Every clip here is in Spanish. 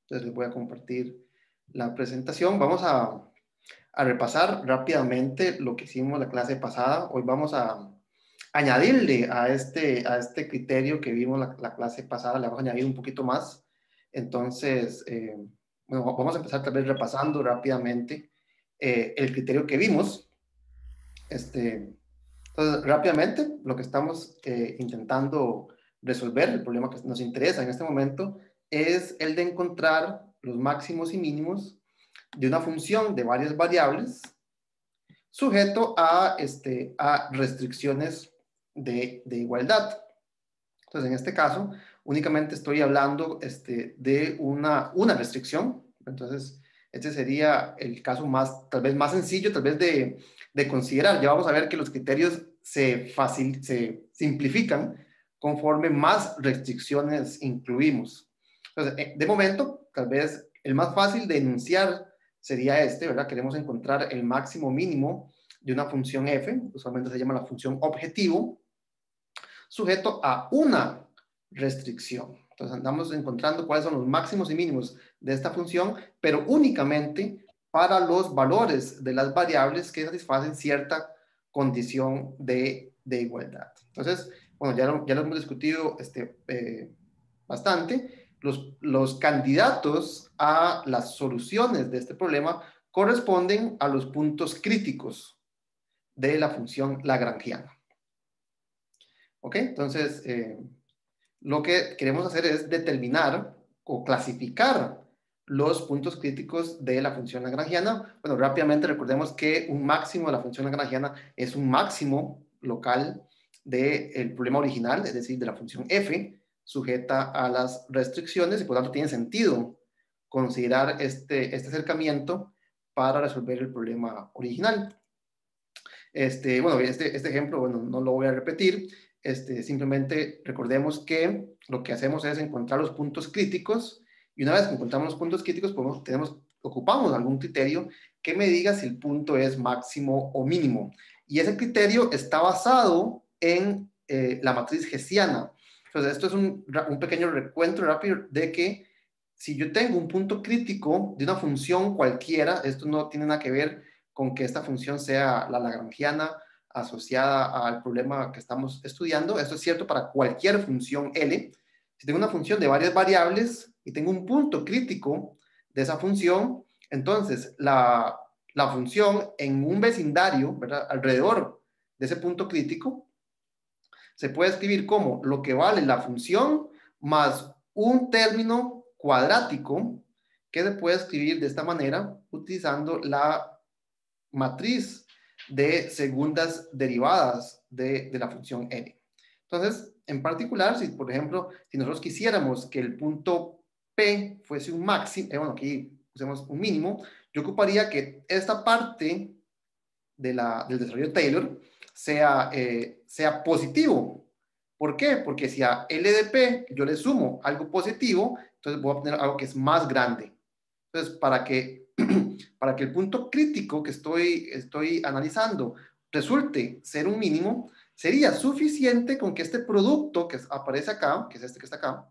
Entonces les voy a compartir la presentación. Vamos a repasar rápidamente lo que hicimos la clase pasada. Hoy vamos a añadirle a este criterio que vimos la clase pasada, le vamos a añadir un poquito más. Entonces, bueno, vamos a empezar tal vez repasando rápidamente el criterio que vimos. Entonces, rápidamente, lo que estamos intentando resolver, el problema que nos interesa en este momento, es el de encontrar los máximos y mínimos de una función de varias variables sujeto a restricciones de igualdad. Entonces, en este caso, únicamente estoy hablando de una restricción. Entonces, este sería el caso tal vez más sencillo, tal vez de considerar. Ya vamos a ver que los criterios se simplifican conforme más restricciones incluimos. Entonces, de momento, tal vez el más fácil de enunciar sería ¿verdad? Queremos encontrar el máximo mínimo de una función f, usualmente se llama la función objetivo, sujeto a una restricción. Entonces andamos encontrando cuáles son los máximos y mínimos de esta función, pero únicamente para los valores de las variables que satisfacen cierta condición de igualdad. Entonces, bueno, ya lo hemos discutido bastante. Los candidatos a las soluciones de este problema corresponden a los puntos críticos de la función lagrangiana. ¿Ok? Entonces, lo que queremos hacer es determinar o clasificar los puntos críticos de la función lagrangiana. Bueno, rápidamente recordemos que un máximo de la función lagrangiana es un máximo local del problema original, es decir, de la función f, sujeta a las restricciones, y por lo tanto tiene sentido considerar este acercamiento para resolver el problema original. Bueno, este ejemplo, bueno, no lo voy a repetir. Simplemente recordemos que lo que hacemos es encontrar los puntos críticos, y una vez que encontramos los puntos críticos, ocupamos algún criterio que me diga si el punto es máximo o mínimo. Y ese criterio está basado en la matriz hessiana. Entonces, esto es un pequeño recuento rápido de que si yo tengo un punto crítico de una función cualquiera, esto no tiene nada que ver con que esta función sea la lagrangiana asociada al problema que estamos estudiando. Esto es cierto para cualquier función L. Si tengo una función de varias variables y tengo un punto crítico de esa función, entonces la función en un vecindario, ¿verdad? Alrededor de ese punto crítico, se puede escribir como lo que vale la función más un término cuadrático que se puede escribir de esta manera utilizando la matriz de segundas derivadas de la función n. Entonces, en particular, si por ejemplo, si nosotros quisiéramos que el punto P fuese un máximo, bueno, aquí usemos un mínimo, yo ocuparía que esta parte del desarrollo de Taylor sea positivo. ¿Por qué? Porque si a L de P yo le sumo algo positivo, entonces voy a obtener algo que es más grande. Entonces, para que el punto crítico que estoy analizando resulte ser un mínimo, sería suficiente con que este producto que aparece acá, que es este que está acá,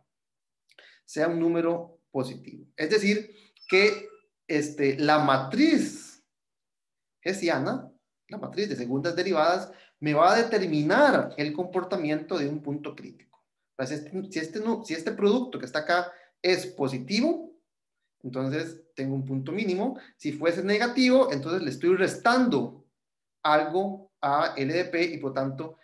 sea un número positivo. Es decir, que la matriz hessiana, la matriz de segundas derivadas, me va a determinar el comportamiento de un punto crítico. Si este producto que está acá es positivo, entonces tengo un punto mínimo. Si fuese negativo, entonces le estoy restando algo a LDP y por tanto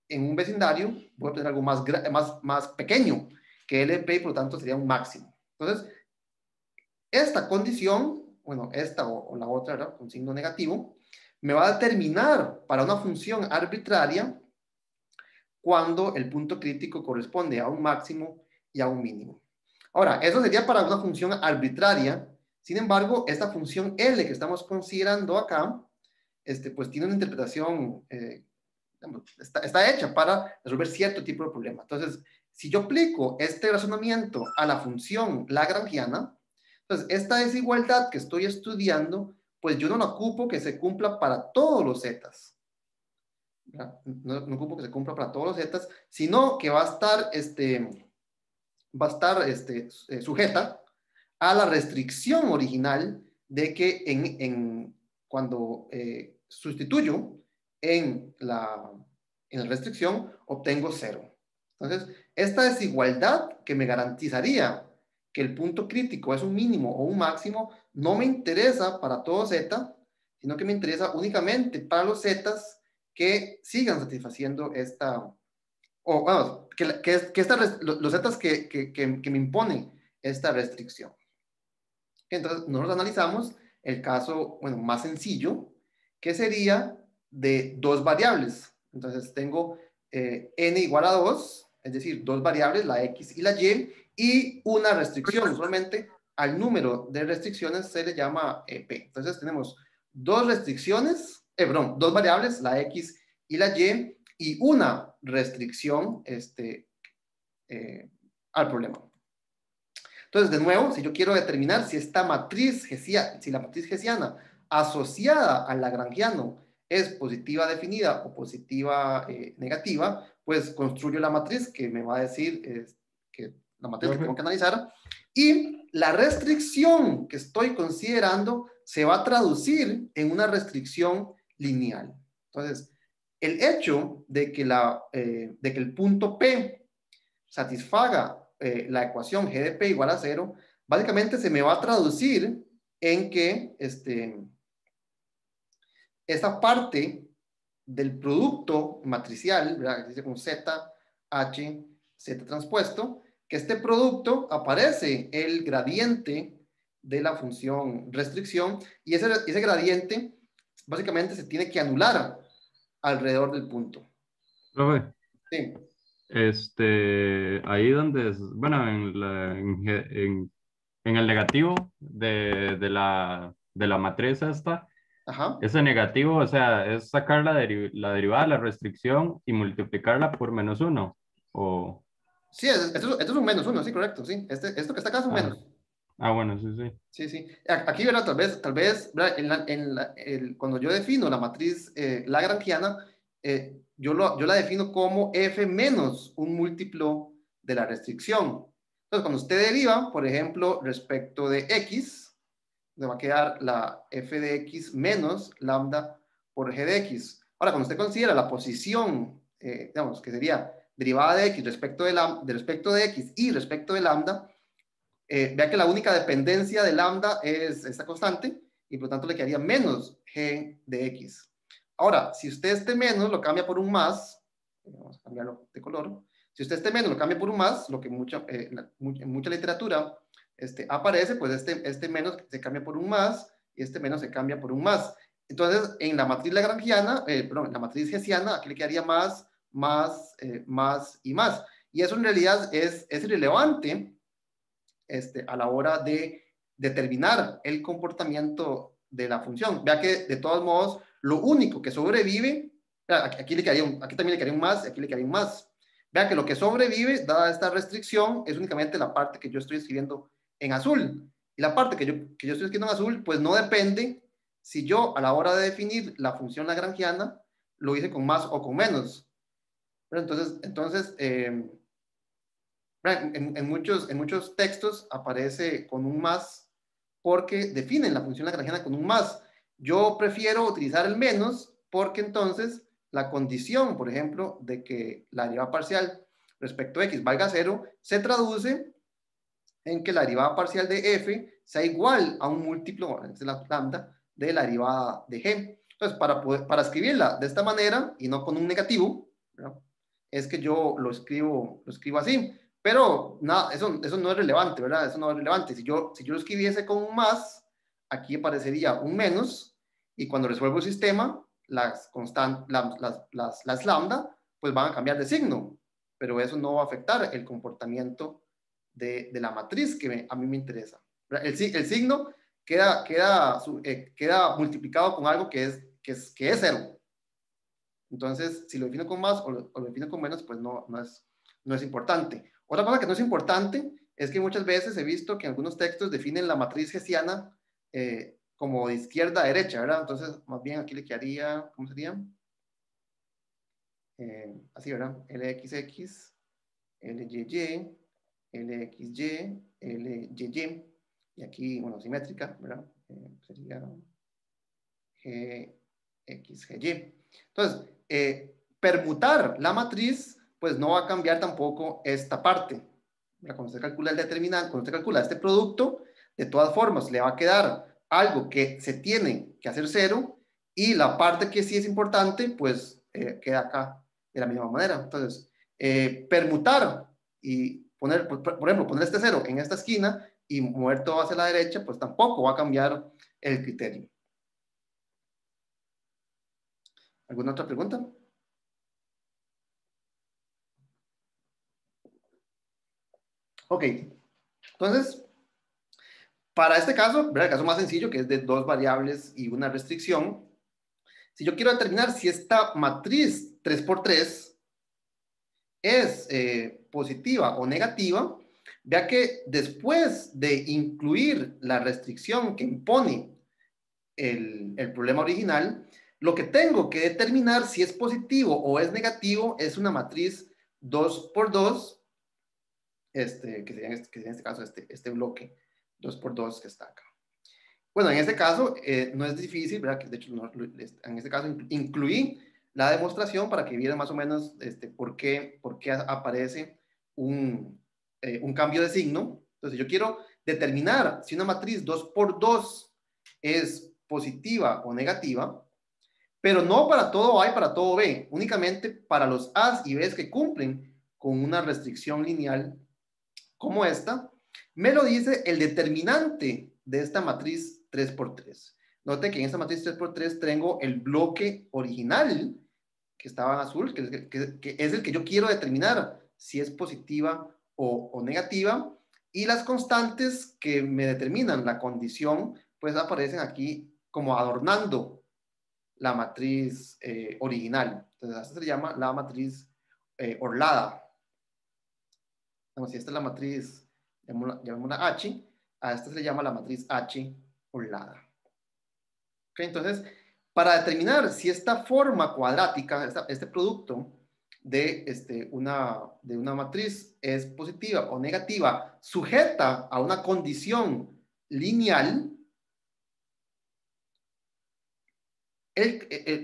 en un vecindario voy a obtener algo más pequeño que LDP y por lo tanto sería un máximo. Entonces, esta condición, bueno, esta o la otra, ¿verdad? Con signo negativo, me va a determinar para una función arbitraria cuando el punto crítico corresponde a un máximo y a un mínimo. Ahora, eso sería para una función arbitraria. Sin embargo, esta función L que estamos considerando acá, pues tiene una interpretación, está hecha para resolver cierto tipo de problema. Entonces, si yo aplico este razonamiento a la función lagrangiana, entonces esta desigualdad que estoy estudiando, pues yo no la ocupo que se cumpla para todos los zetas. No ocupo que se cumpla para todos los zetas, sino que va a estar sujeta a la restricción original de que cuando sustituyo en la restricción, obtengo 0. Entonces, esta desigualdad que me garantizaría que el punto crítico es un mínimo o un máximo, no me interesa para todo z, sino que me interesa únicamente para los zetas que sigan satisfaciendo esta, o vamos, los zetas que me imponen esta restricción. Entonces, nosotros analizamos el caso, bueno, más sencillo, que sería de dos variables. Entonces, tengo n igual a 2, es decir, dos variables, la x y la y una restricción. Usualmente al número de restricciones se le llama p. Entonces, tenemos dos restricciones, dos variables, la x y la y una restricción al problema. Entonces, de nuevo, si yo quiero determinar si esta matriz si la matriz hessiana asociada al lagrangiano es positiva definida o positiva negativa, pues construyo la matriz que me va a decir que la matriz que tengo que analizar, y la restricción que estoy considerando se va a traducir en una restricción lineal. Entonces, el hecho de que el punto P satisfaga la ecuación g de p igual a 0, básicamente se me va a traducir en que esta parte del producto matricial, ¿verdad? Que dice con Z, H, Z transpuesto, que este producto aparece el gradiente de la función restricción, y ese gradiente básicamente se tiene que anular alrededor del punto. Profe, Sí. ahí donde, bueno, en el negativo de la matriz esta, Ajá. ese negativo, o sea, es sacar la derivada de la restricción y multiplicarla por -1, o... Sí, esto es un -1, sí, correcto, sí. Esto que está acá es un Ah, menos. bueno, sí, sí. Sí, sí. Aquí, ¿verdad? Tal vez ¿verdad? Cuando yo defino la matriz lagrangiana, yo la defino como f menos un múltiplo de la restricción. Entonces, cuando usted deriva, por ejemplo, respecto de x, le va a quedar la f de x menos lambda por g de x. Ahora, cuando usted considera la posición, digamos, que sería derivada de x respecto de x y respecto de lambda, vea que la única dependencia de lambda es esta constante, y por lo tanto le quedaría menos g de x. Ahora, si usted este menos lo cambia por un más, vamos a cambiarlo de color, si usted este menos lo cambia por un más, lo que en mucha literatura aparece, pues este menos se cambia por un más, y este menos se cambia por un más. Entonces, en la matriz lagrangiana, perdón, en la matriz hessiana, aquí le quedaría más, más y más. Y eso en realidad es irrelevante a la hora de determinar el comportamiento de la función. Vea que de todos modos, lo único que sobrevive, aquí también le quedaría un más, aquí le quedaría un más. Vea que lo que sobrevive, dada esta restricción, es únicamente la parte que yo estoy escribiendo en azul. Y la parte que yo estoy escribiendo en azul, pues no depende si yo a la hora de definir la función lagrangiana lo hice con más o con menos. Pero entonces en muchos textos aparece con un más porque definen la función lagrangiana con un más. Yo prefiero utilizar el menos porque entonces la condición, por ejemplo, de que la derivada parcial respecto a x valga 0, se traduce en que la derivada parcial de f sea igual a un múltiplo, es la lambda, de la derivada de g. Entonces, para escribirla de esta manera y no con un negativo, ¿verdad? Es que yo lo escribo así. Pero nada, eso no es relevante, ¿verdad? Eso no es relevante. Si yo lo escribiese con un más, aquí aparecería un menos, y cuando resuelvo el sistema, las lambda, pues van a cambiar de signo, pero eso no va a afectar el comportamiento de la matriz que a mí me interesa. El signo queda multiplicado con algo que es 0. Entonces, si lo defino con más o lo defino con menos, pues no es importante. Otra cosa que no es importante es que muchas veces he visto que algunos textos definen la matriz hessiana como de izquierda a derecha, ¿verdad? Entonces, más bien aquí le quedaría, ¿cómo sería? Así, ¿verdad? LXX, LYY, LXY, LYY. y aquí, bueno, simétrica, ¿verdad? Sería G, X, G, Y. Entonces, permutar la matriz, pues no va a cambiar tampoco esta parte. Cuando usted calcula el determinante, cuando usted calcula este producto, de todas formas, le va a quedar algo que se tiene que hacer cero, y la parte que sí es importante, pues queda acá de la misma manera. Entonces, permutar y poner, por ejemplo, poner este cero en esta esquina y mover todo hacia la derecha, pues tampoco va a cambiar el criterio. ¿Alguna otra pregunta? Ok, entonces, para este caso, ¿verdad? El caso más sencillo, que es de dos variables y una restricción, si yo quiero determinar si esta matriz 3x3 es positiva o negativa, vea que después de incluir la restricción que impone el problema original, lo que tengo que determinar si es positivo o es negativo es una matriz 2x2, que sería en este caso este bloque 2x2 que está acá. Bueno, en este caso no es difícil, ¿verdad? De hecho, no, en este caso incluí la demostración para que vieran más o menos por qué aparece un cambio de signo. Entonces, yo quiero determinar si una matriz 2x2 es positiva o negativa, pero no para todo A y para todo B, únicamente para los A's y B's que cumplen con una restricción lineal como esta. Me lo dice el determinante de esta matriz 3x3. Note que en esta matriz 3x3 tengo el bloque original que estaba en azul, que es el que yo quiero determinar si es positiva o negativa, y las constantes que me determinan la condición, pues aparecen aquí como adornando la matriz original. Entonces, esta se llama la matriz orlada. Como si esta es la matriz, llamémosla H, a esta se le llama la matriz H orlada. ¿Okay? Entonces, para determinar si esta forma cuadrática, este producto de una matriz es positiva o negativa, sujeta a una condición lineal,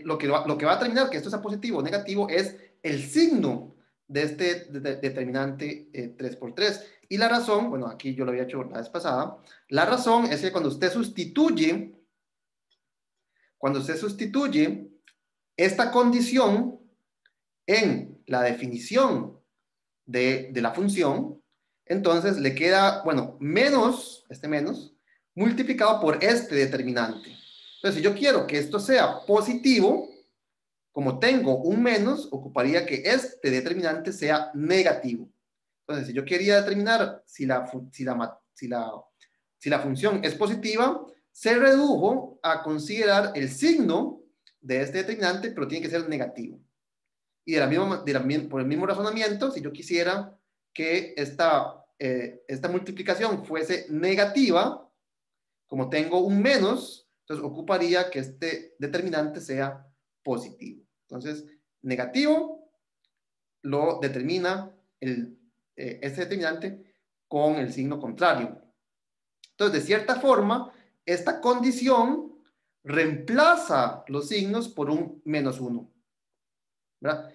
lo que va a determinar que esto sea positivo o negativo es el signo de este determinante 3x3. Y la razón, bueno, aquí yo lo había hecho la vez pasada, la razón es que cuando usted sustituye esta condición en la definición de la función, entonces le queda, bueno, menos, multiplicado por este determinante. Entonces, si yo quiero que esto sea positivo, como tengo un menos, ocuparía que este determinante sea negativo. Entonces, si yo quería determinar si la función es positiva, se redujo a considerar el signo de este determinante, pero tiene que ser negativo. Y por el mismo razonamiento, si yo quisiera que esta multiplicación fuese negativa, como tengo un menos, entonces ocuparía que este determinante sea positivo. Entonces, negativo lo determina este determinante con el signo contrario. Entonces, de cierta forma, esta condición reemplaza los signos por un -1. ¿Verdad?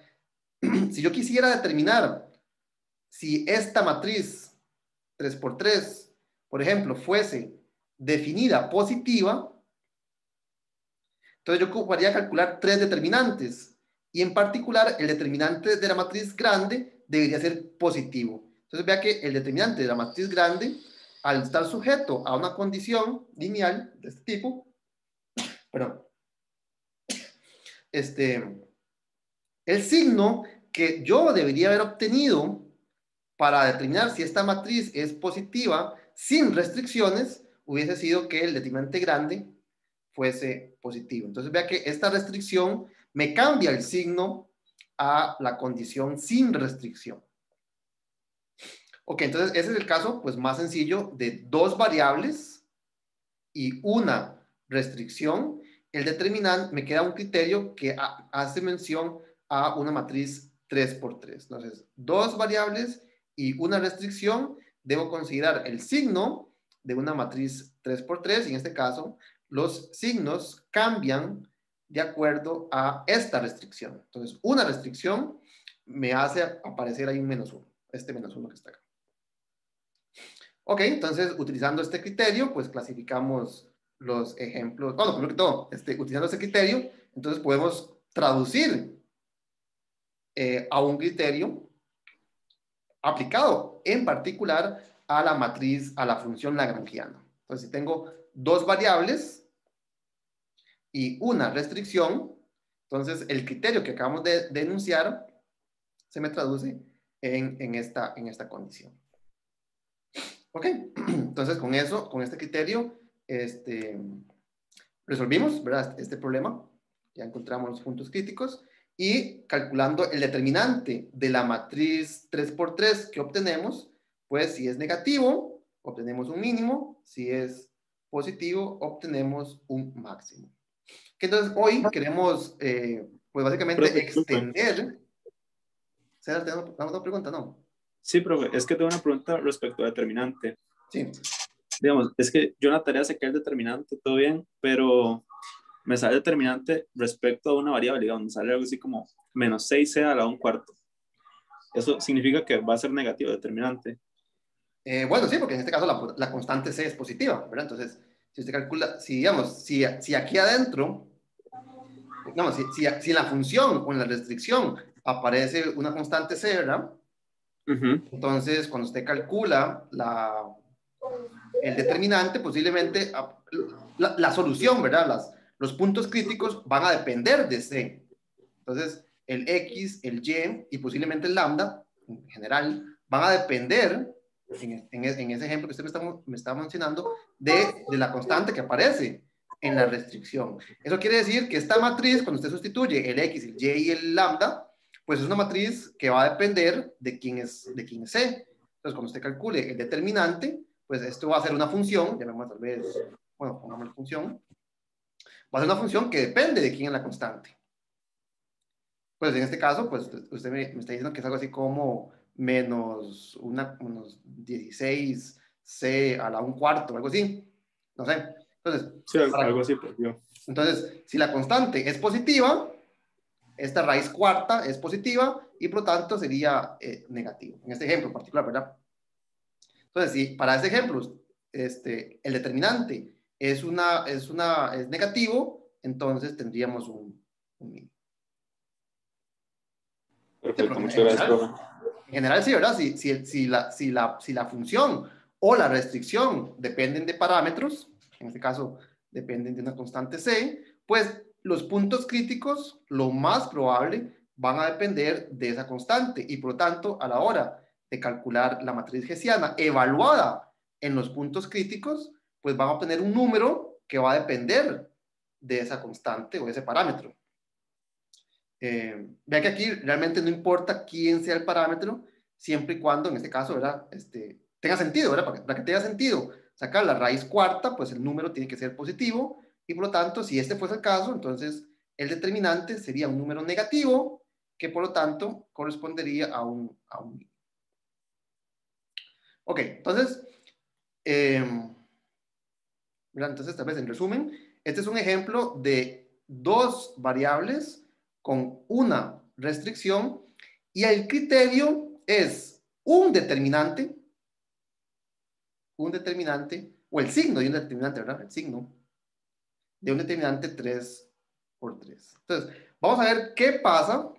Si yo quisiera determinar si esta matriz 3x3, por ejemplo, fuese definida positiva, entonces yo ocuparía calcular tres determinantes, y en particular el determinante de la matriz grande debería ser positivo. Entonces vea que el determinante de la matriz grande, al estar sujeto a una condición lineal de este tipo, perdón, el signo que yo debería haber obtenido para determinar si esta matriz es positiva sin restricciones, hubiese sido que el determinante grande fuese positivo. Entonces vea que esta restricción me cambia el signo a la condición sin restricción. Ok, entonces ese es el caso pues más sencillo de dos variables y una restricción. El determinante me queda un criterio que hace mención a una matriz 3x3. Entonces, dos variables y una restricción, debo considerar el signo de una matriz 3x3, y en este caso los signos cambian de acuerdo a esta restricción. Entonces, una restricción me hace aparecer ahí un -1, este -1 que está acá. Ok, entonces, utilizando este criterio, pues clasificamos los ejemplos. Bueno, primero que todo, utilizando este criterio, entonces podemos traducir a un criterio aplicado en particular a la matriz, a la función lagrangiana. Entonces, si tengo dos variables y una restricción, entonces el criterio que acabamos de enunciar se me traduce en esta condición. Ok, entonces con eso, con este criterio, resolvimos, ¿verdad?, este problema. Ya encontramos los puntos críticos y calculando el determinante de la matriz 3x3 que obtenemos, pues si es negativo, obtenemos un mínimo; si es positivo, obtenemos un máximo. Entonces hoy queremos, pues básicamente Profe, disculpe. extender. ¿César, te hago una pregunta? No. Sí, profe, es que tengo una pregunta respecto a determinante. Sí. Digamos, es que yo en la tarea saqué el determinante, todo bien, pero me sale determinante respecto a una variable, digamos, me sale algo así como -6c a la 1/4. Eso significa que va a ser negativo determinante. Bueno, sí, porque en este caso la constante c es positiva, ¿verdad? Entonces, si usted calcula, digamos, si aquí adentro, digamos, si en la función o en la restricción aparece una constante c, ¿verdad? Entonces, cuando usted calcula el determinante, posiblemente la solución, ¿verdad? Los puntos críticos van a depender de C. Entonces, el X, el Y y posiblemente el lambda, en general, van a depender, en ese ejemplo que usted me está mencionando, de la constante que aparece en la restricción. Eso quiere decir que esta matriz, cuando usted sustituye el X, el Y y el lambda, pues es una matriz que va a depender de quién es C. Entonces, cuando usted calcule el determinante, pues esto va a ser una función, llamemos tal vez, bueno, pongamos la función, va a ser una función que depende de quién es la constante. Pues en este caso, pues usted me está diciendo que es algo así como unos 16c a la 1/4, algo así. No sé. Entonces, Sí, algo así, pues yo. Entonces, si la constante es positiva, esta raíz cuarta es positiva y por lo tanto sería negativo. En este ejemplo en particular, ¿verdad? Entonces, si para este ejemplo el determinante es negativo, entonces tendríamos un mínimo. Perfecto, muchas gracias, profe. En general, sí, ¿verdad? Si la función o la restricción dependen de parámetros, en este caso dependen de una constante c, pues los puntos críticos, lo más probable, van a depender de esa constante y por lo tanto, a la hora de calcular la matriz hessiana evaluada en los puntos críticos, pues van a obtener un número que va a depender de esa constante o de ese parámetro. Vea que aquí realmente no importa quién sea el parámetro, siempre y cuando, en este caso, ¿verdad? Tenga sentido, ¿verdad? Para que tenga sentido sacar la raíz cuarta, pues el número tiene que ser positivo y por lo tanto, si este fuese el caso, entonces el determinante sería un número negativo que por lo tanto correspondería a un Ok, entonces, entonces tal vez en resumen, este es un ejemplo de dos variables con una restricción y el criterio es un determinante, o el signo de un determinante, ¿verdad? El signo de un determinante 3x3. Entonces, vamos a ver qué pasa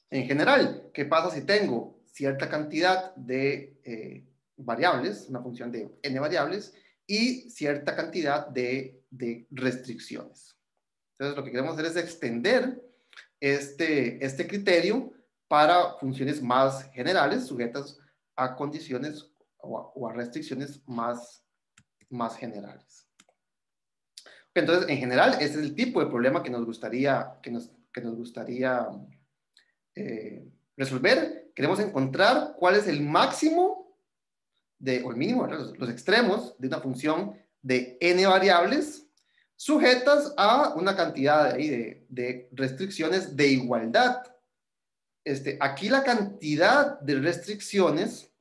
en general. ¿Qué pasa si tengo cierta cantidad de variables, una función de n variables, y cierta cantidad de restricciones? Entonces, lo que queremos hacer es extender este criterio para funciones más generales, sujetas a condiciones o a restricciones más generales. Entonces, en general, ese es el tipo de problema que nos gustaría, resolver. Queremos encontrar cuál es el máximo o el mínimo, los extremos de una función de n variables sujetas a una cantidad de restricciones de igualdad. Aquí la cantidad de restricciones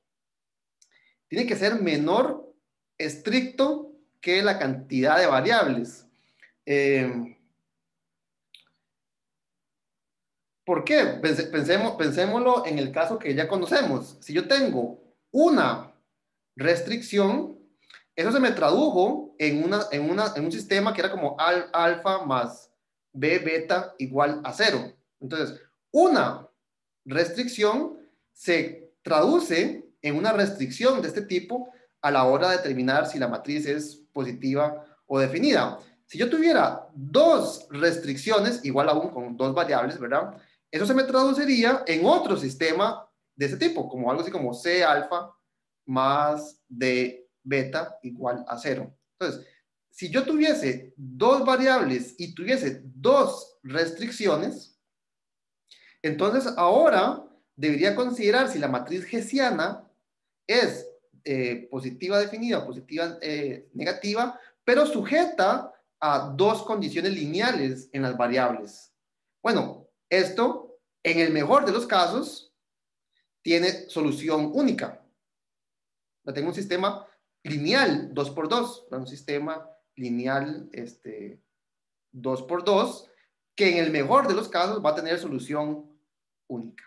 tiene que ser menor estricto que la cantidad de variables. ¿Por qué? Pensémoslo en el caso que ya conocemos. Si yo tengo una restricción, eso se me tradujo en un sistema que era como alfa más b beta igual a 0. Entonces, una restricción se traduce en una restricción de este tipo a la hora de determinar si la matriz es positiva o definida. Si yo tuviera dos restricciones, igual aún con dos variables, ¿verdad? Eso se me traduciría en otro sistema de ese tipo, como algo así como C alfa más D beta igual a 0. Entonces, si yo tuviese dos variables y tuviese dos restricciones, entonces ahora debería considerar si la matriz hessiana es positiva definida o positiva negativa, pero sujeta a dos condiciones lineales en las variables. Bueno, esto, en el mejor de los casos, tiene solución única. Tengo un sistema lineal 2x2, un sistema lineal 2x2, que en el mejor de los casos va a tener solución única.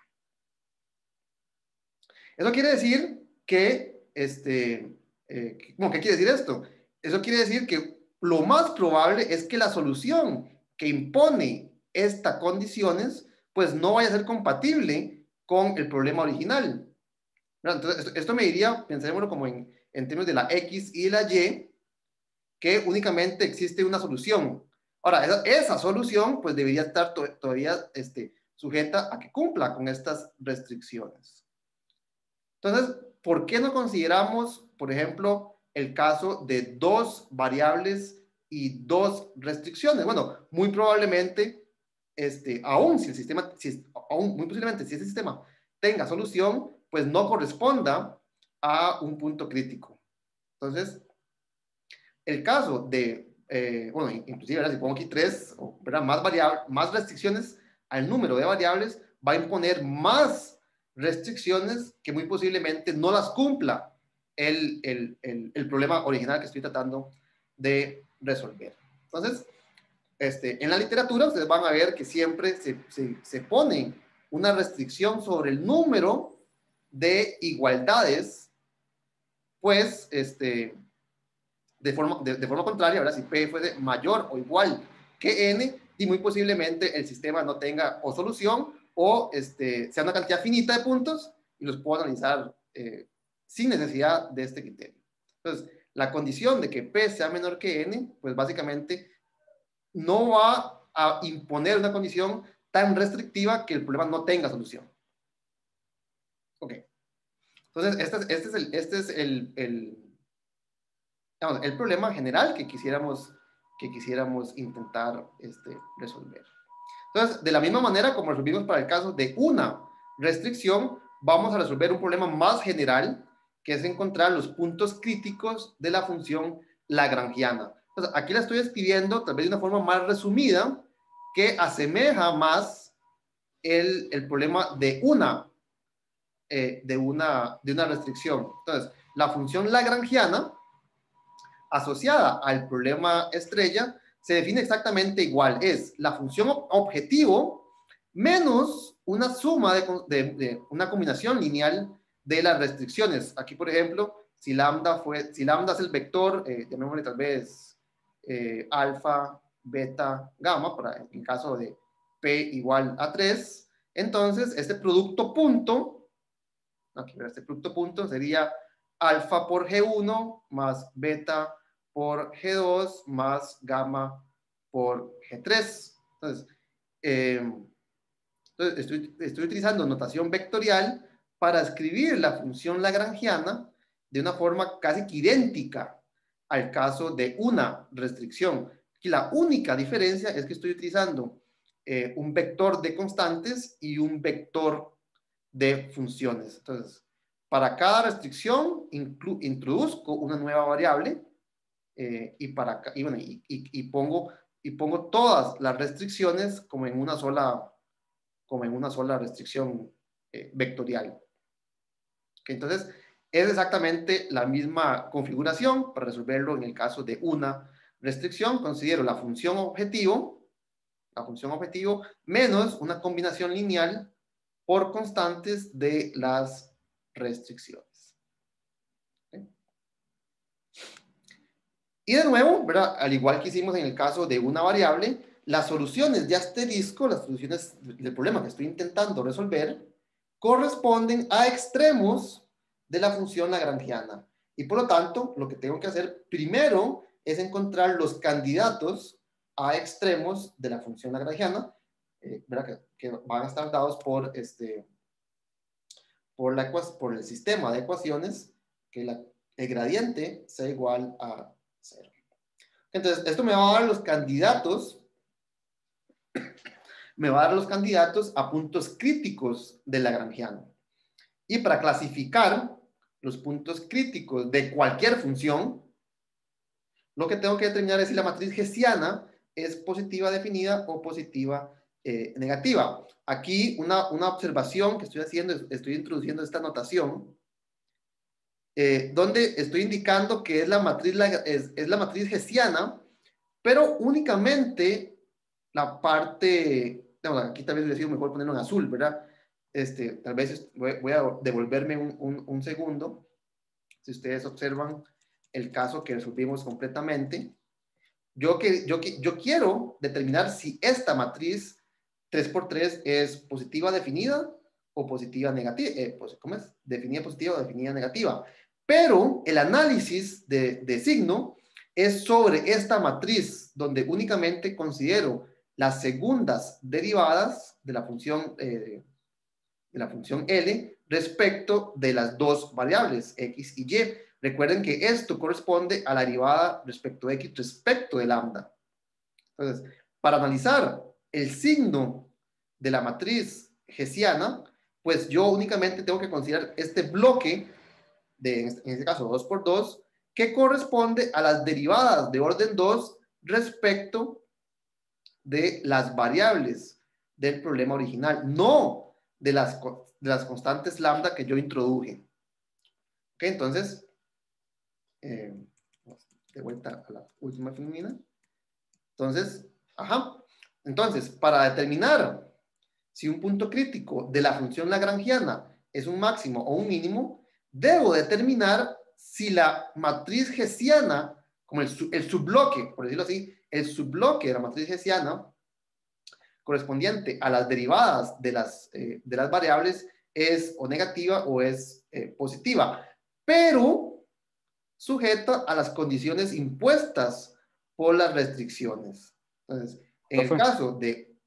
Eso quiere decir que, ¿qué quiere decir esto? Eso quiere decir que lo más probable es que la solución que impone estas condiciones, pues no vaya a ser compatible con el problema original. Entonces, esto me diría, pensémoslo como en términos de la X y de la Y, que únicamente existe una solución. Ahora, esa solución, pues debería estar todavía sujeta a que cumpla con estas restricciones. Entonces, ¿por qué no consideramos, por ejemplo, el caso de dos variables y dos restricciones? Bueno, muy probablemente, aún si el sistema, aún muy posiblemente, si ese sistema tenga solución, pues no corresponda a un punto crítico. Entonces, el caso de, bueno, inclusive, ¿verdad? Si pongo aquí 3, ¿verdad? Más restricciones al número de variables, va a imponer más restricciones que muy posiblemente no las cumpla el problema original que estoy tratando de resolver. Entonces, en la literatura ustedes van a ver que siempre se pone una restricción sobre el número de igualdades, pues, de forma contraria, ¿verdad? Si P fuese mayor o igual que N, y muy posiblemente el sistema no tenga o solución o sea una cantidad finita de puntos y los puedo analizar sin necesidad de este criterio. Entonces, la condición de que P sea menor que N, pues básicamente no va a imponer una condición tan restrictiva que el problema no tenga solución. Ok. Entonces, este es el problema general que quisiéramos intentar resolver. Entonces, de la misma manera como resolvimos para el caso de una restricción, vamos a resolver un problema más general, que es encontrar los puntos críticos de la función lagrangiana. Entonces, aquí la estoy escribiendo tal vez de una forma más resumida, que asemeja más el problema de una restricción. Entonces, la función lagrangiana asociada al problema estrella se define exactamente igual. Es la función objetivo menos una suma de una combinación lineal de las restricciones. Aquí, por ejemplo, si lambda es el vector, llamémosle tal vez alfa, beta, gamma, en caso de P igual a 3, entonces este producto punto, sería alfa por G1 más beta por G2 más gamma por G3. Entonces, estoy utilizando notación vectorial para escribir la función lagrangiana de una forma casi que idéntica al caso de una restricción. Aquí la única diferencia es que estoy utilizando un vector de constantes y un vector de funciones. Entonces, para cada restricción introduzco una nueva variable y pongo todas las restricciones como en una sola restricción vectorial. Okay, entonces, Es exactamente la misma configuración para resolverlo en el caso de una restricción. Considero la función objetivo menos una combinación lineal por constantes de las restricciones. ¿Okay? Y de nuevo, ¿verdad? Al igual que hicimos en el caso de una variable, las soluciones de asterisco, las soluciones del problema que estoy intentando resolver, corresponden a extremos de la función lagrangiana. Y por lo tanto, lo que tengo que hacer primero es encontrar los candidatos a extremos de la función lagrangiana, ¿verdad? Que van a estar dados por, por el sistema de ecuaciones, que el gradiente sea igual a 0. Entonces, esto me va a dar los candidatos a puntos críticos del lagrangiano. Y para clasificar los puntos críticos de cualquier función, lo que tengo que determinar es si la matriz hessiana es positiva definida o positiva negativa. Aquí una observación que estoy haciendo, estoy introduciendo esta notación, donde estoy indicando que es la matriz hessiana, pero únicamente la parte, digamos, aquí tal vez hubiera sido mejor ponerlo en azul, ¿verdad? Tal vez voy a devolverme un segundo. Si ustedes observan el caso que resolvimos completamente, yo quiero determinar si esta matriz 3×3 es positiva definida o positiva negativa. ¿Cómo es? Definida positiva o definida negativa. Pero el análisis de signo es sobre esta matriz, donde únicamente considero las segundas derivadas de la función L respecto de las dos variables X y Y. Recuerden que esto corresponde a la derivada respecto de X respecto de lambda. Entonces, para analizar el signo de la matriz hessiana, pues yo únicamente tengo que considerar este bloque, en este caso 2×2, que corresponde a las derivadas de orden 2 respecto de las variables del problema original, no de las constantes lambda que yo introduje. Ok, entonces, de vuelta a la última femenina. Entonces, para determinar si un punto crítico de la función lagrangiana es un máximo o un mínimo, debo determinar si la matriz hessiana, como el subbloque, por decirlo así, el subbloque de la matriz hessiana correspondiente a las derivadas de las variables es o negativa o es positiva, pero sujeta a las condiciones impuestas por las restricciones. Entonces, en el caso de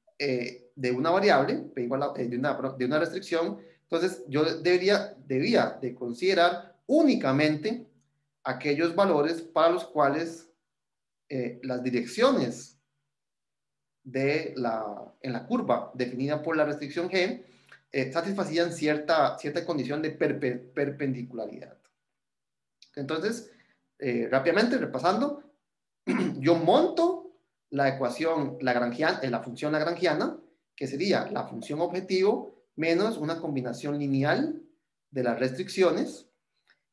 una variable, de una restricción, entonces yo debía de considerar únicamente aquellos valores para los cuales las direcciones en la curva definida por la restricción G satisfacían cierta condición de perpendicularidad. Entonces, rápidamente repasando, yo monto la ecuación lagrangiana, la función lagrangiana, que sería la función objetivo menos una combinación lineal de las restricciones,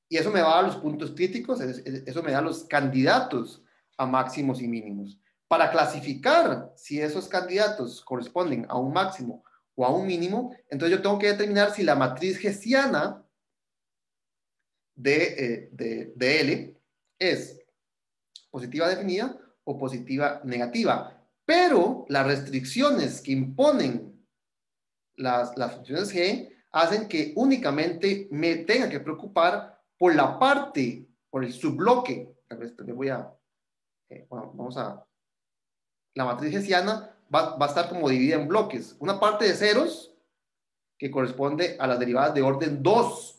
y eso me va a dar los puntos críticos, eso me da los candidatos a máximos y mínimos. Para clasificar si esos candidatos corresponden a un máximo o a un mínimo, entonces yo tengo que determinar si la matriz hessiana de L es positiva definida o positiva negativa. Pero las restricciones que imponen las funciones G hacen que únicamente me tenga que preocupar por la parte, por el subbloque. Tal vez voy a, vamos a, la matriz hessiana va a estar como dividida en bloques. Una parte de ceros, que corresponde a las derivadas de orden 2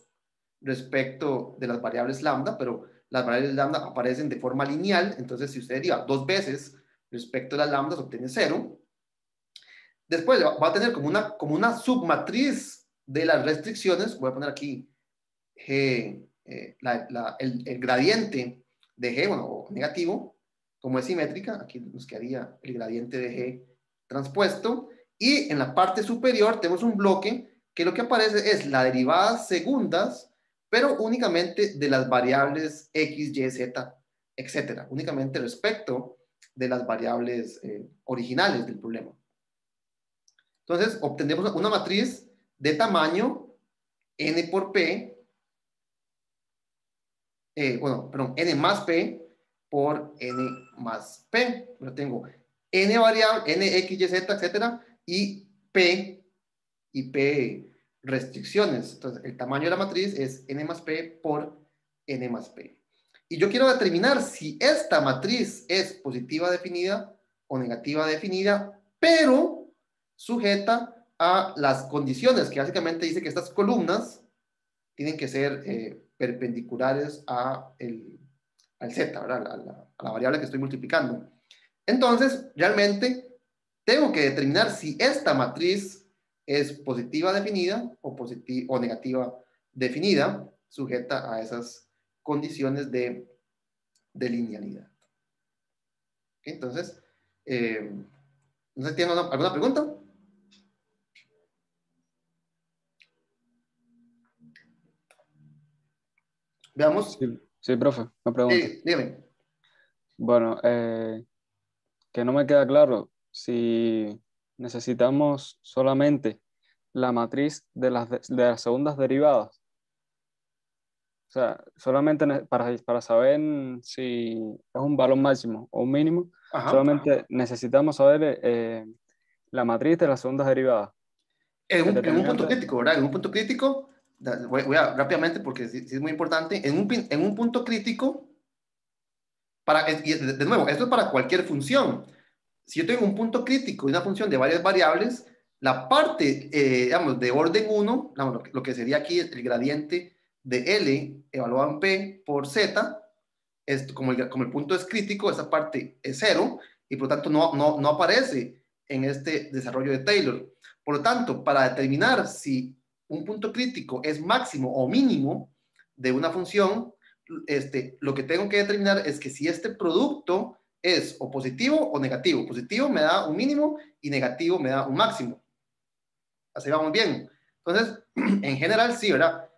respecto de las variables lambda, pero las variables lambda aparecen de forma lineal, entonces si usted deriva 2 veces respecto de las lambdas, obtiene 0. Después va a tener como una submatriz de las restricciones, voy a poner aquí G, el gradiente de G, bueno, o negativo, como es simétrica, aquí nos quedaría el gradiente de G transpuesto, y en la parte superior tenemos un bloque que lo que aparece es la derivada segundas, pero únicamente de las variables X, Y, Z, etcétera, únicamente respecto de las variables originales del problema. Entonces, obtenemos una matriz de tamaño n por p, n más p por n más p. Yo tengo n variable, n, x, y, z, etcétera, y p restricciones. Entonces, el tamaño de la matriz es n más p por n más p. Y yo quiero determinar si esta matriz es positiva definida o negativa definida, pero sujeta a las condiciones que básicamente dice que estas columnas tienen que ser perpendiculares al z, ¿verdad? A la variable que estoy multiplicando. Entonces, realmente tengo que determinar si esta matriz es positiva definida o negativa definida, sujeta a esas condiciones de linealidad. Entonces, no sé si tienen alguna pregunta. Veamos. Sí, profe, una pregunta. Dígame. Bueno, que no me queda claro si necesitamos solamente la matriz de las segundas derivadas. O sea, solamente para saber si es un valor máximo o un mínimo, Ajá. solamente necesitamos saber la matriz de las segundas derivadas. En un punto crítico, ¿verdad? En un punto crítico, voy a rápidamente porque sí es muy importante, en un punto crítico, de nuevo, esto es para cualquier función. Si yo tengo un punto crítico y una función de varias variables, la parte, digamos, de orden 1, lo que sería aquí el gradiente de L evaluado en P por Z, como el punto es crítico, esa parte es 0 y por lo tanto no aparece en este desarrollo de Taylor. Por lo tanto, para determinar si un punto crítico es máximo o mínimo de una función, lo que tengo que determinar es que si este producto es o positivo o negativo. Positivo me da un mínimo y negativo me da un máximo. Así vamos bien. Entonces, en general, sí, ¿verdad?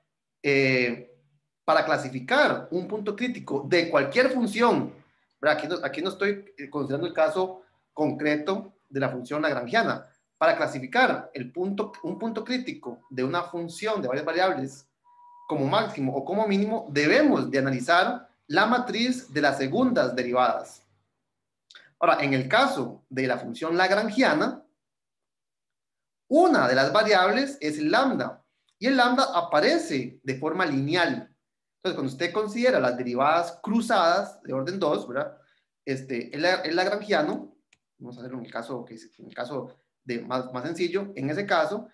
Para clasificar un punto crítico de cualquier función, ¿verdad? Aquí no estoy considerando el caso concreto de la función lagrangiana. Para clasificar un punto crítico de una función de varias variables como máximo o como mínimo, debemos de analizar la matriz de las segundas derivadas. Ahora, en el caso de la función lagrangiana, una de las variables es el lambda, y el lambda aparece de forma lineal. Entonces, cuando usted considera las derivadas cruzadas de orden 2, ¿verdad? El lagrangiano, vamos a hacerlo en el caso más sencillo, en ese caso,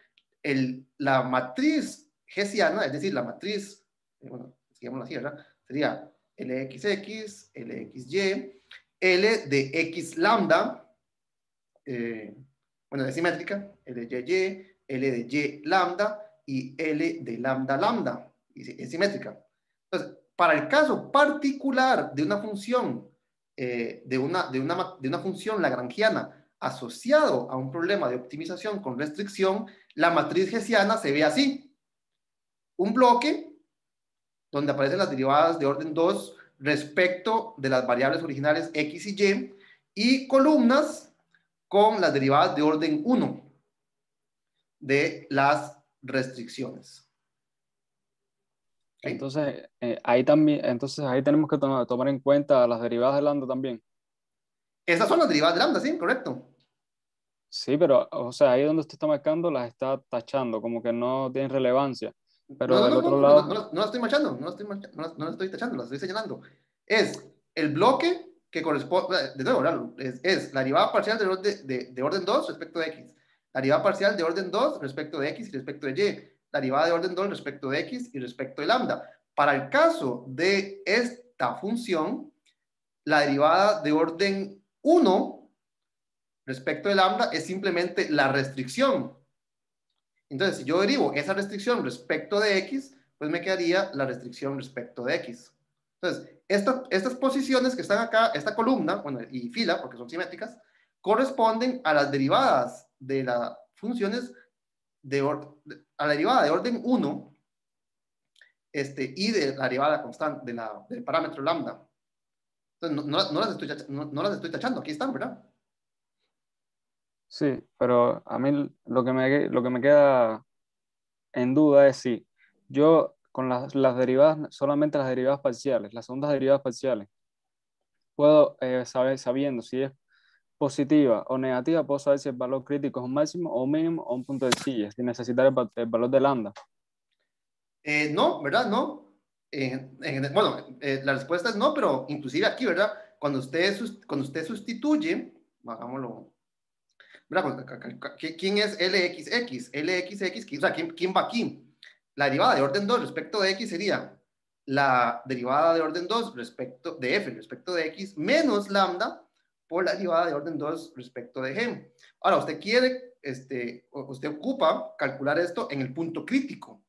la matriz hessiana, es decir, la matriz, bueno, digámoslo así, ¿verdad? Sería LXX, LXY, L de X lambda, bueno, es simétrica, L de Y, L de Y lambda y L de lambda lambda, es simétrica. Entonces, para el caso particular de una función, de una función lagrangiana asociado a un problema de optimización con restricción, la matriz hessiana se ve así. Un bloque donde aparecen las derivadas de orden 2 respecto de las variables originales X y Y columnas con las derivadas de orden 1 de las restricciones. ¿Okay? Entonces, ahí tenemos que tomar en cuenta las derivadas de lambda también. Esas son las derivadas de lambda, ¿sí? Correcto. Sí, pero, o sea, ahí donde usted está marcando las está tachando, como que no tienen relevancia. Pero del otro lado... No las estoy machando, no las estoy tachando, las estoy señalando. Es el bloque que corresponde, de nuevo, es la derivada parcial de orden 2 respecto de X. La derivada parcial de orden 2 respecto de X y respecto de Y. La derivada de orden 2 respecto de X y respecto de lambda. Para el caso de esta función, la derivada de orden 1 respecto de lambda es simplemente la restricción. Entonces, si yo derivo esa restricción respecto de X, pues me quedaría la restricción respecto de X. Entonces, estas posiciones que están acá, esta columna, bueno, y fila, porque son simétricas, corresponden a las derivadas de las funciones a la derivada de orden 1 y de la derivada constante del parámetro lambda. Entonces, no las estoy tachando, aquí están, ¿verdad? Sí, pero a mí lo que me queda en duda es si yo con las derivadas, solamente las derivadas parciales, las segundas derivadas parciales, puedo saber, sabiendo si es positiva o negativa, puedo saber si el valor crítico es un máximo o un mínimo o un punto de silla, sin necesitar el valor de lambda. No, ¿verdad? No. Bueno, la respuesta es no, pero inclusive aquí, ¿verdad? Cuando usted sustituye, hagámoslo, ¿verdad? ¿Quién es LXX? LXX, o sea, ¿quién va aquí? La derivada de orden 2 respecto de X sería la derivada de orden 2 respecto de F respecto de X menos lambda por la derivada de orden 2 respecto de G. Ahora, usted ocupa calcular esto en el punto crítico.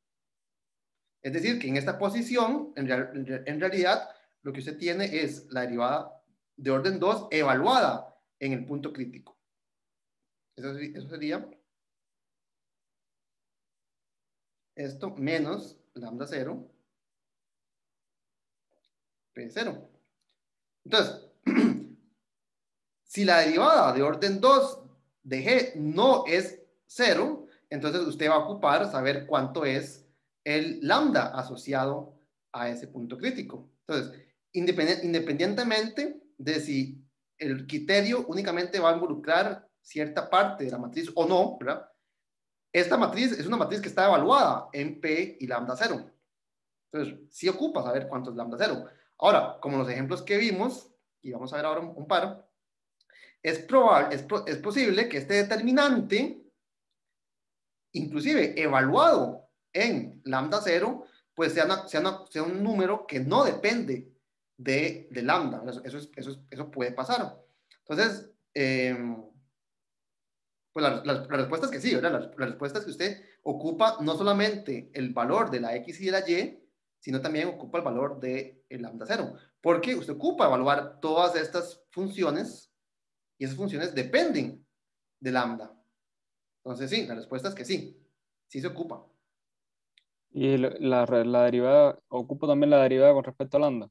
Es decir, que en esta posición, en realidad, lo que usted tiene es la derivada de orden 2 evaluada en el punto crítico. Eso sería esto menos lambda 0, P0. Entonces, si la derivada de orden 2 de G no es 0, entonces usted va a ocupar saber cuánto es el lambda asociado a ese punto crítico. Entonces, independientemente de si el criterio únicamente va a involucrar cierta parte de la matriz o no, ¿verdad? Esta matriz es una matriz que está evaluada en P y lambda 0. Entonces, sí ocupa saber cuánto es lambda 0. Ahora, como los ejemplos que vimos, y vamos a ver ahora un par, es posible que este determinante, inclusive evaluado en lambda 0, pues sea un número que no depende de lambda. Eso puede pasar. Entonces, pues la respuesta es que sí, ¿verdad? La respuesta es que usted ocupa no solamente el valor de la X y de la Y, sino también ocupa el valor de el lambda 0. Porque usted ocupa evaluar todas estas funciones y esas funciones dependen de lambda. Entonces, sí, la respuesta es que sí. Sí se ocupa. Y la derivada, ocupo también la derivada con respecto a lambda.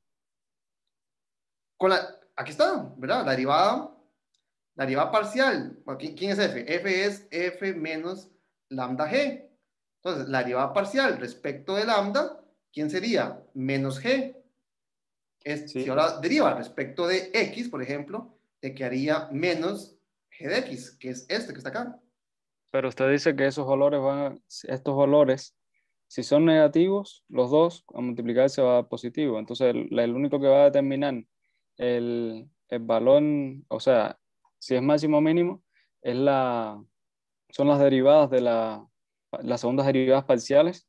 Aquí está, ¿verdad? La derivada parcial. ¿Quién es F? F es F menos lambda G. Entonces, la derivada parcial respecto de lambda, ¿quién sería? Menos G. Si Sí, ahora deriva respecto de X, por ejemplo, te quedaría menos G de X, que es este que está acá. pero usted dice que estos valores, si son negativos, los dos, a multiplicarse va a positivo. Entonces, el único que va a determinar el valor, o sea, si es máximo o mínimo, es son las derivadas las segundas derivadas parciales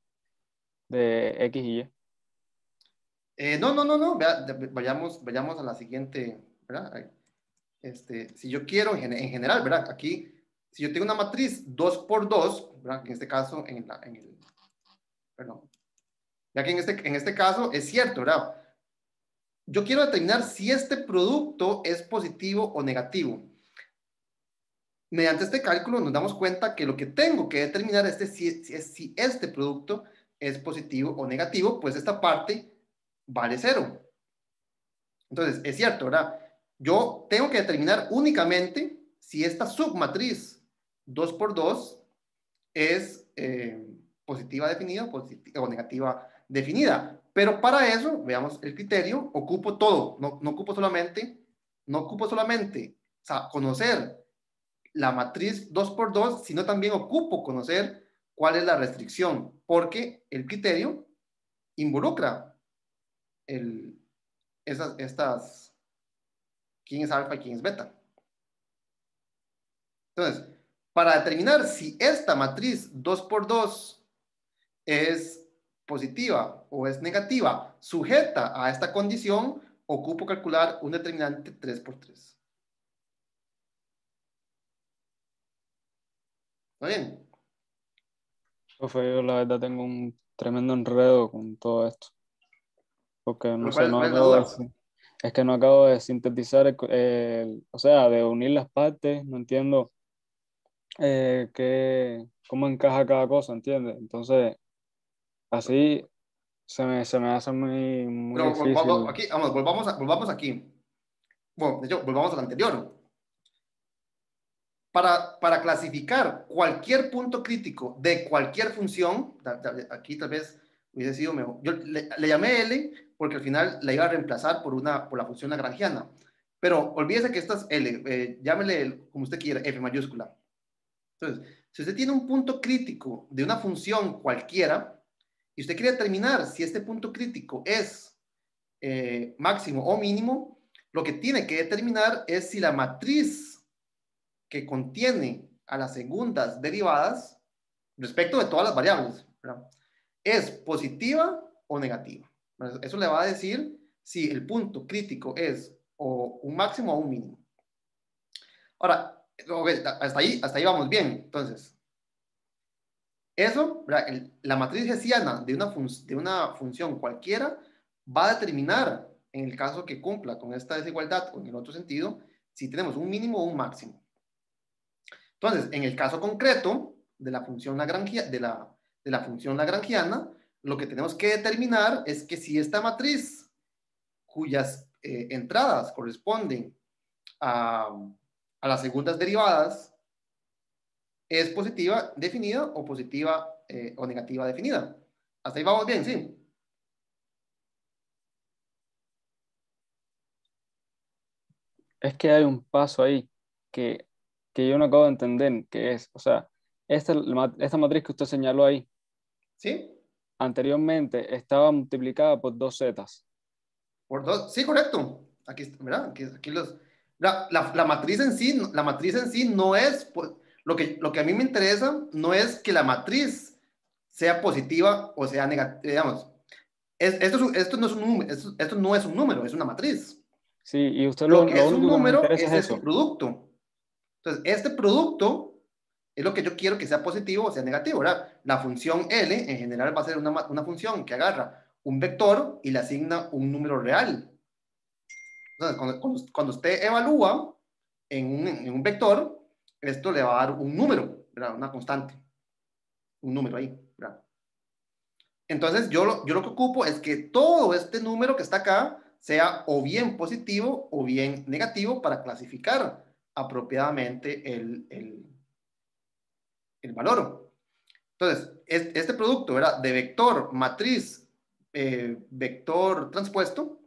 de X y Y. No. Vayamos a la siguiente, ¿verdad? Si yo quiero, en general, ¿verdad? Aquí, si yo tengo una matriz 2 por 2, ¿verdad? En este caso, perdón, ya que en este caso es cierto, ¿verdad? Yo quiero determinar si este producto es positivo o negativo. Mediante este cálculo nos damos cuenta que lo que tengo que determinar es si este producto es positivo o negativo, pues esta parte vale 0. Entonces, es cierto, ¿verdad? Yo tengo que determinar únicamente si esta submatriz 2 por 2 es positiva definida o negativa definida. Pero para eso, veamos el criterio, ocupo todo, no ocupo solamente, o sea, conocer la matriz 2 por 2, sino también ocupo conocer cuál es la restricción, porque el criterio involucra el, quién es alfa y quién es beta. Entonces, para determinar si esta matriz 2 por 2 es positiva o es negativa, sujeta a esta condición, ocupo calcular un determinante 3 por 3. ¿Está bien? Profe, yo la verdad tengo un tremendo enredo con todo esto, porque no sé, ¿Cuál es la duda? es que no acabo de sintetizar, o sea, de unir las partes, no entiendo cómo encaja cada cosa, ¿entiendes? Entonces, así, Se me hace muy Pero difícil. aquí, vamos, volvamos aquí. Bueno, de hecho, volvamos al anterior. Para clasificar cualquier punto crítico de cualquier función, aquí tal vez hubiese sido mejor. Yo le llamé L porque al final la iba a reemplazar por la función lagrangiana. Pero olvídese que esta es L, llámele como usted quiera, F mayúscula. Entonces, si usted tiene un punto crítico de una función cualquiera y usted quiere determinar si este punto crítico es máximo o mínimo, lo que tiene que determinar es si la matriz que contiene a las segundas derivadas respecto de todas las variables, ¿verdad?, es positiva o negativa. Eso le va a decir si el punto crítico es o un máximo o un mínimo. Ahora, hasta ahí vamos bien. Entonces, eso, ¿verdad?, la matriz hessiana de una función cualquiera va a determinar, en el caso que cumpla con esta desigualdad o en el otro sentido, si tenemos un mínimo o un máximo. Entonces, en el caso concreto de la función lagrangiana, lo que tenemos que determinar es que si esta matriz, cuyas entradas corresponden a las segundas derivadas, es positiva definida o positiva o negativa definida. Hasta ahí vamos bien, ¿sí? Es que hay un paso ahí que, que yo no acabo de entender, que es, o sea, esta matriz que usted señaló ahí, ¿Sí? anteriormente estaba multiplicada por dos zetas. Por dos. Sí, correcto. Aquí, ¿verdad? Aquí la matriz en sí no es, pues, lo que a mí me interesa no es que la matriz sea positiva o sea negativa, digamos. Esto no es esto no es un número, es una matriz. Sí, y usted Lo que lo es un único que me número interesa es es este eso. producto. Entonces, este producto es lo que yo quiero que sea positivo o sea negativo, ¿verdad? La función L en general va a ser una función que agarra un vector y le asigna un número real. Entonces, cuando usted evalúa en un vector, esto le va a dar un número, ¿verdad?, una constante, un número ahí, ¿verdad? Entonces, yo lo que ocupo es que todo este número que está acá sea o bien positivo o bien negativo para clasificar apropiadamente el valor. Entonces, este producto, ¿verdad?, de vector, matriz, vector transpuesto,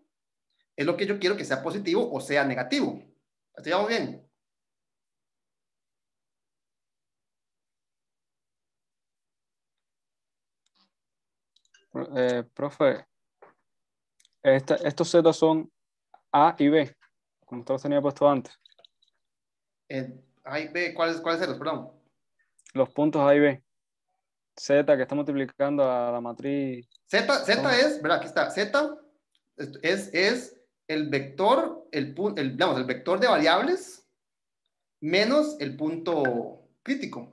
es lo que yo quiero que sea positivo o sea negativo. ¿Hasta ahí vamos bien? Profe, estos zetas son A y B, como usted los tenía puesto antes. Ahí ve, ¿cuáles eran? Perdón. Los puntos A y B. Z que está multiplicando a la matriz. Z es, ¿verdad? Aquí está. Z es el vector, digamos, el vector de variables menos el punto crítico.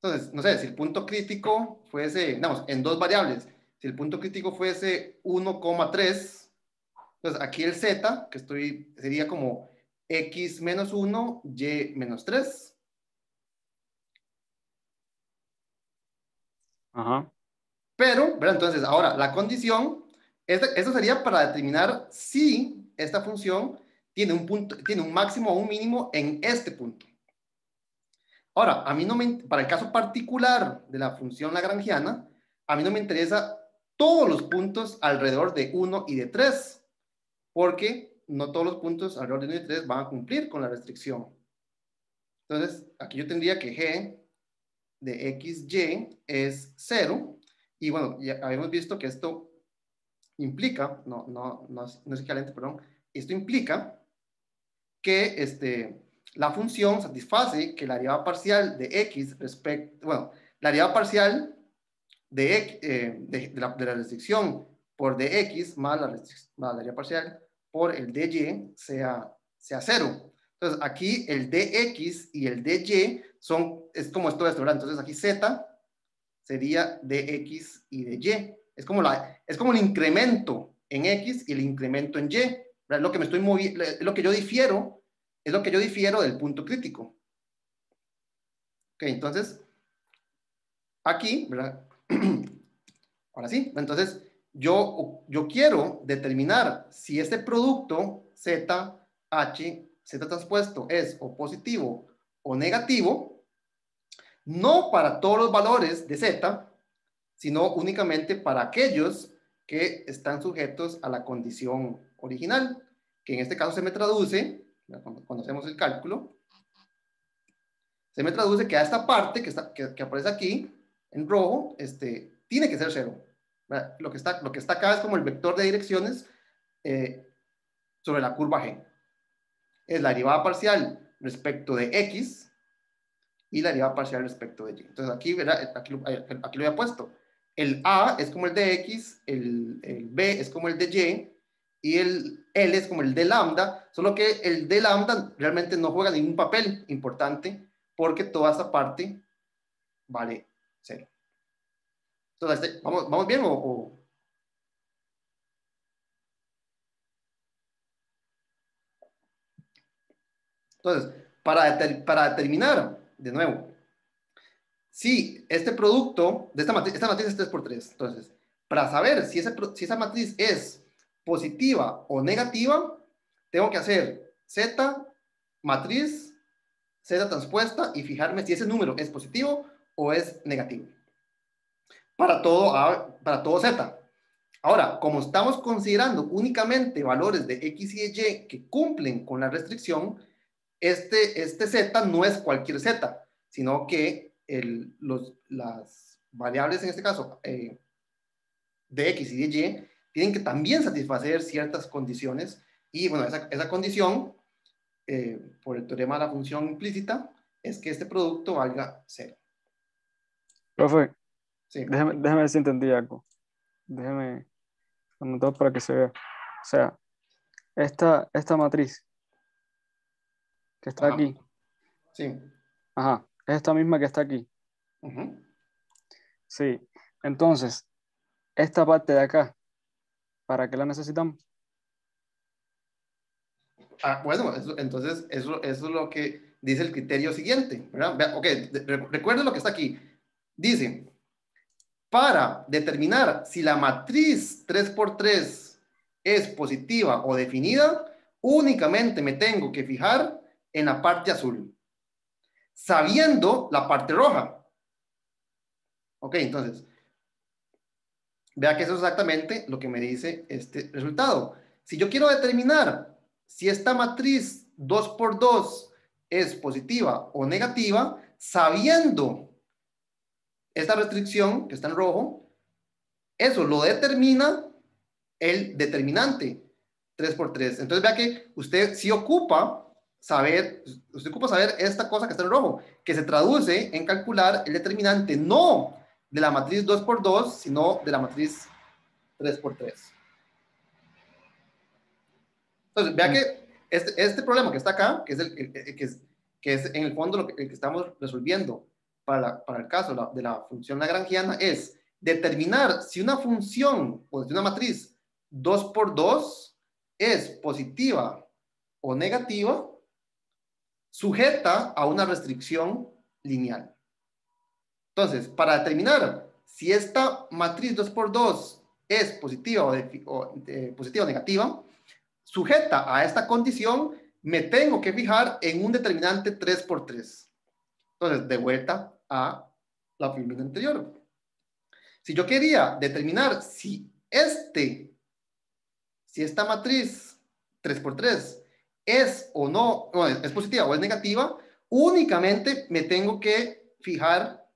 Entonces, no sé, si el punto crítico fuese, digamos, en dos variables, si el punto crítico fuese 1,3, entonces aquí el Z, sería como X menos 1, Y menos 3. Ajá. Pero, ¿verdad? Entonces, ahora, la condición, esto sería para determinar si esta función tiene tiene un máximo o un mínimo en este punto. Ahora, a mí no para el caso particular de la función lagrangiana, a mí no me interesa todos los puntos alrededor de 1 y de 3, porque no todos los puntos alrededor de 1 y 3 van a cumplir con la restricción. Entonces, aquí yo tendría que G de XY es 0, y bueno, ya habíamos visto que esto implica, no es equivalente, perdón, esto implica que la función satisface que la derivada parcial de x bueno, la derivada parcial de la restricción por dx más la derivada parcial por el dy sea 0. Entonces, aquí el dx y el dy es como esto, ¿verdad? Entonces, aquí z sería dx y dy. Es como el incremento en x y el incremento en y. ¿Verdad? Lo que me estoy moviendo, lo que yo difiero, es lo que yo difiero del punto crítico. Ok, entonces, aquí, ¿verdad? Ahora sí, entonces yo quiero determinar si este producto Z transpuesto es o positivo o negativo, no para todos los valores de Z, sino únicamente para aquellos que están sujetos a la condición original, que en este caso se me traduce, cuando hacemos el cálculo, se me traduce que a esta parte que aparece aquí, en rojo, tiene que ser 0. Lo que está acá es como el vector de direcciones sobre la curva G. Es la derivada parcial respecto de X y la derivada parcial respecto de Y. Entonces aquí, ¿verdad? Aquí lo había puesto. El A es como el de X, el B es como el de Y, y el L es como el de lambda, solo que el de lambda realmente no juega ningún papel importante, porque toda esta parte vale 0. Entonces, ¿vamos bien o? Entonces, para determinar, de nuevo, si este producto, de esta matriz es 3×3, entonces, para saber si esa matriz es positiva o negativa, tengo que hacer Z matriz, Z transpuesta y fijarme si ese número es positivo o es negativo. Para todo Z. Ahora, como estamos considerando únicamente valores de X y Y que cumplen con la restricción, este Z no es cualquier Z, sino que las variables, en este caso, de X y de Y, tienen que también satisfacer ciertas condiciones. Y bueno, esa condición, por el teorema de la función implícita, es que este producto valga 0. Profe, Sí. déjeme ver si entendí algo. Déjeme anotar para que se vea. O sea, esta matriz que está Ajá. aquí, Sí. ajá, es esta misma que está aquí. Uh-huh. Sí. Entonces, esta parte de acá, ¿para qué la necesitamos? Bueno, entonces eso es lo que dice el criterio siguiente, ¿verdad? Ok, recuerden lo que está aquí. Dice, para determinar si la matriz 3×3 es positiva o definida, únicamente me tengo que fijar en la parte azul, sabiendo la parte roja. Ok, entonces, vea que eso es exactamente lo que me dice este resultado. Si yo quiero determinar si esta matriz 2×2 es positiva o negativa, sabiendo esta restricción que está en rojo, eso lo determina el determinante 3×3. Entonces vea que usted sí ocupa saber esta cosa que está en rojo, que se traduce en calcular el determinante no de la matriz 2×2, sino de la matriz 3×3. Entonces, vea que este problema que está acá, que es en el fondo el que estamos resolviendo para el caso de la función lagrangiana, es determinar si una función o si una matriz 2×2 es positiva o negativa, sujeta a una restricción lineal. Entonces, para determinar si esta matriz 2×2 es positiva positiva o negativa, sujeta a esta condición, me tengo que fijar en un determinante 3×3. Entonces, de vuelta a la fórmula anterior. Si yo quería determinar si esta matriz 3×3 es o no, es positiva o es negativa, únicamente me tengo que fijar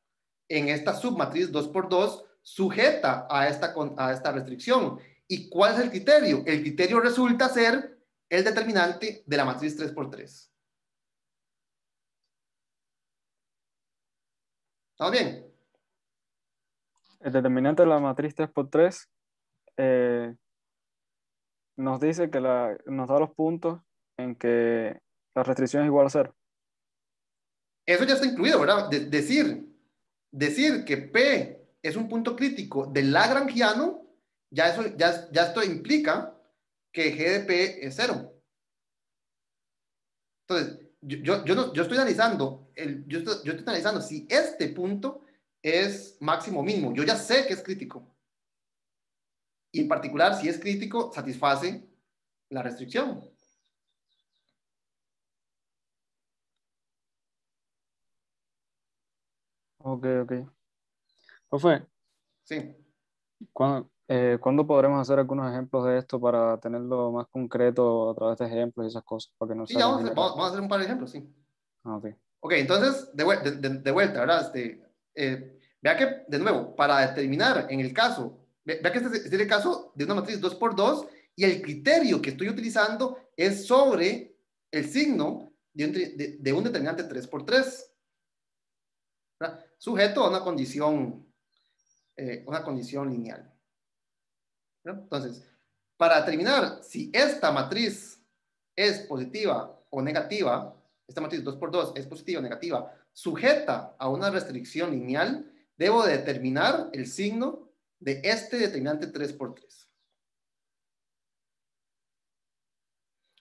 en esta submatriz 2×2 sujeta a esta restricción. ¿Y cuál es el criterio? El criterio resulta ser el determinante de la matriz 3×3. ¿Estamos bien? El determinante de la matriz 3×3 nos dice que nos da los puntos en que la restricción es igual a 0. Eso ya está incluido, ¿verdad? Decir que P es un punto crítico del lagrangiano, ya esto implica que G de P es 0. Entonces, yo estoy analizando, yo estoy analizando si este punto es máximo o mínimo. Yo ya sé que es crítico. y en particular, si es crítico, satisface la restricción. Ok, ok. Profe, Sí. ¿cuándo podremos hacer algunos ejemplos de esto para tenerlo más concreto a través de ejemplos y esas cosas, para que no Sí, sea ya tan vamos a hacer, general? vamos a hacer un par de ejemplos, sí. Ah, ok. Ok, entonces, de vuelta, ¿verdad? Vea que, de nuevo, para determinar en el caso, vea que este es el caso de una matriz 2 por 2 y el criterio que estoy utilizando es sobre el signo de un determinante 3 por 3, ¿verdad? Sujeto a una condición lineal, ¿verdad? Entonces, para determinar si esta matriz es positiva o negativa, esta matriz 2 por 2 es positiva o negativa, sujeta a una restricción lineal, debo determinar el signo de este determinante 3 por 3.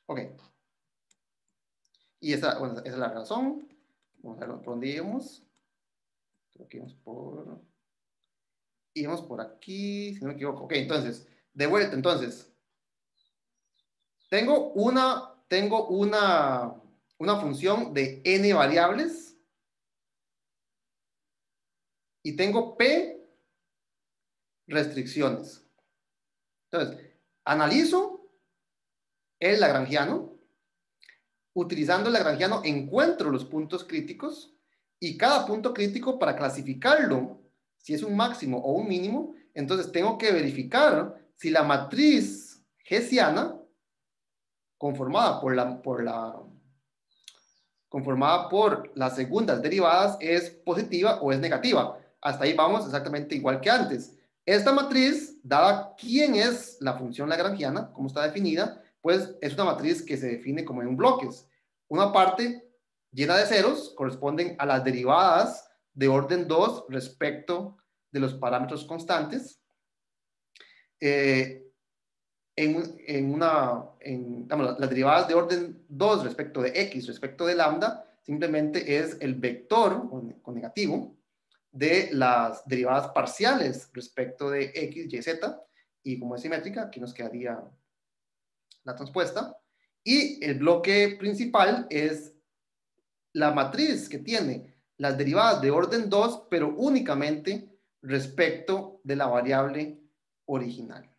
Ok. Y esa es la razón. Vamos a ver por dónde íbamos. Creo que íbamos por aquí, si no me equivoco. Ok, entonces, de vuelta, entonces, tengo una función de n variables y tengo p restricciones. Entonces, analizo el lagrangiano. Utilizando el lagrangiano encuentro los puntos críticos y cada punto crítico para clasificarlo, si es un máximo o un mínimo, entonces tengo que verificar si la matriz hessiana conformada conformada por las segundas derivadas es positiva o es negativa. Hasta ahí vamos exactamente igual que antes. Esta matriz, dada quién es la función lagrangiana, cómo está definida, pues es una matriz que se define como en bloques. Una parte llena de ceros corresponden a las derivadas de orden 2 respecto de los parámetros constantes. Eh, digamos, las derivadas de orden 2 respecto de x respecto de lambda simplemente es el vector con negativo de las derivadas parciales respecto de x, y, z, y como es simétrica, aquí nos quedaría la transpuesta. Y el bloque principal es la matriz que tiene las derivadas de orden 2 pero únicamente respecto de la variable original.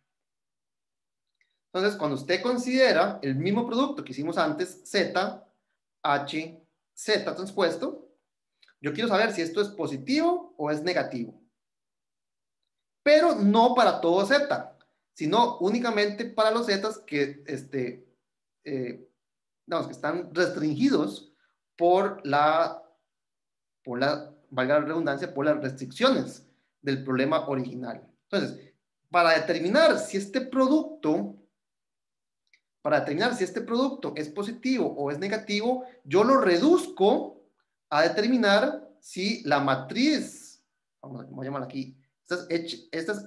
Entonces, cuando usted considera el mismo producto que hicimos antes, Z, H, Z transpuesto, yo quiero saber si esto es positivo o es negativo. Pero no para todo Z, sino únicamente para los Zetas que, digamos, que están restringidos por valga la redundancia, por las restricciones del problema original. Entonces, para determinar si este producto es positivo o es negativo, yo lo reduzco a determinar si la matriz, vamos a llamarla aquí, esta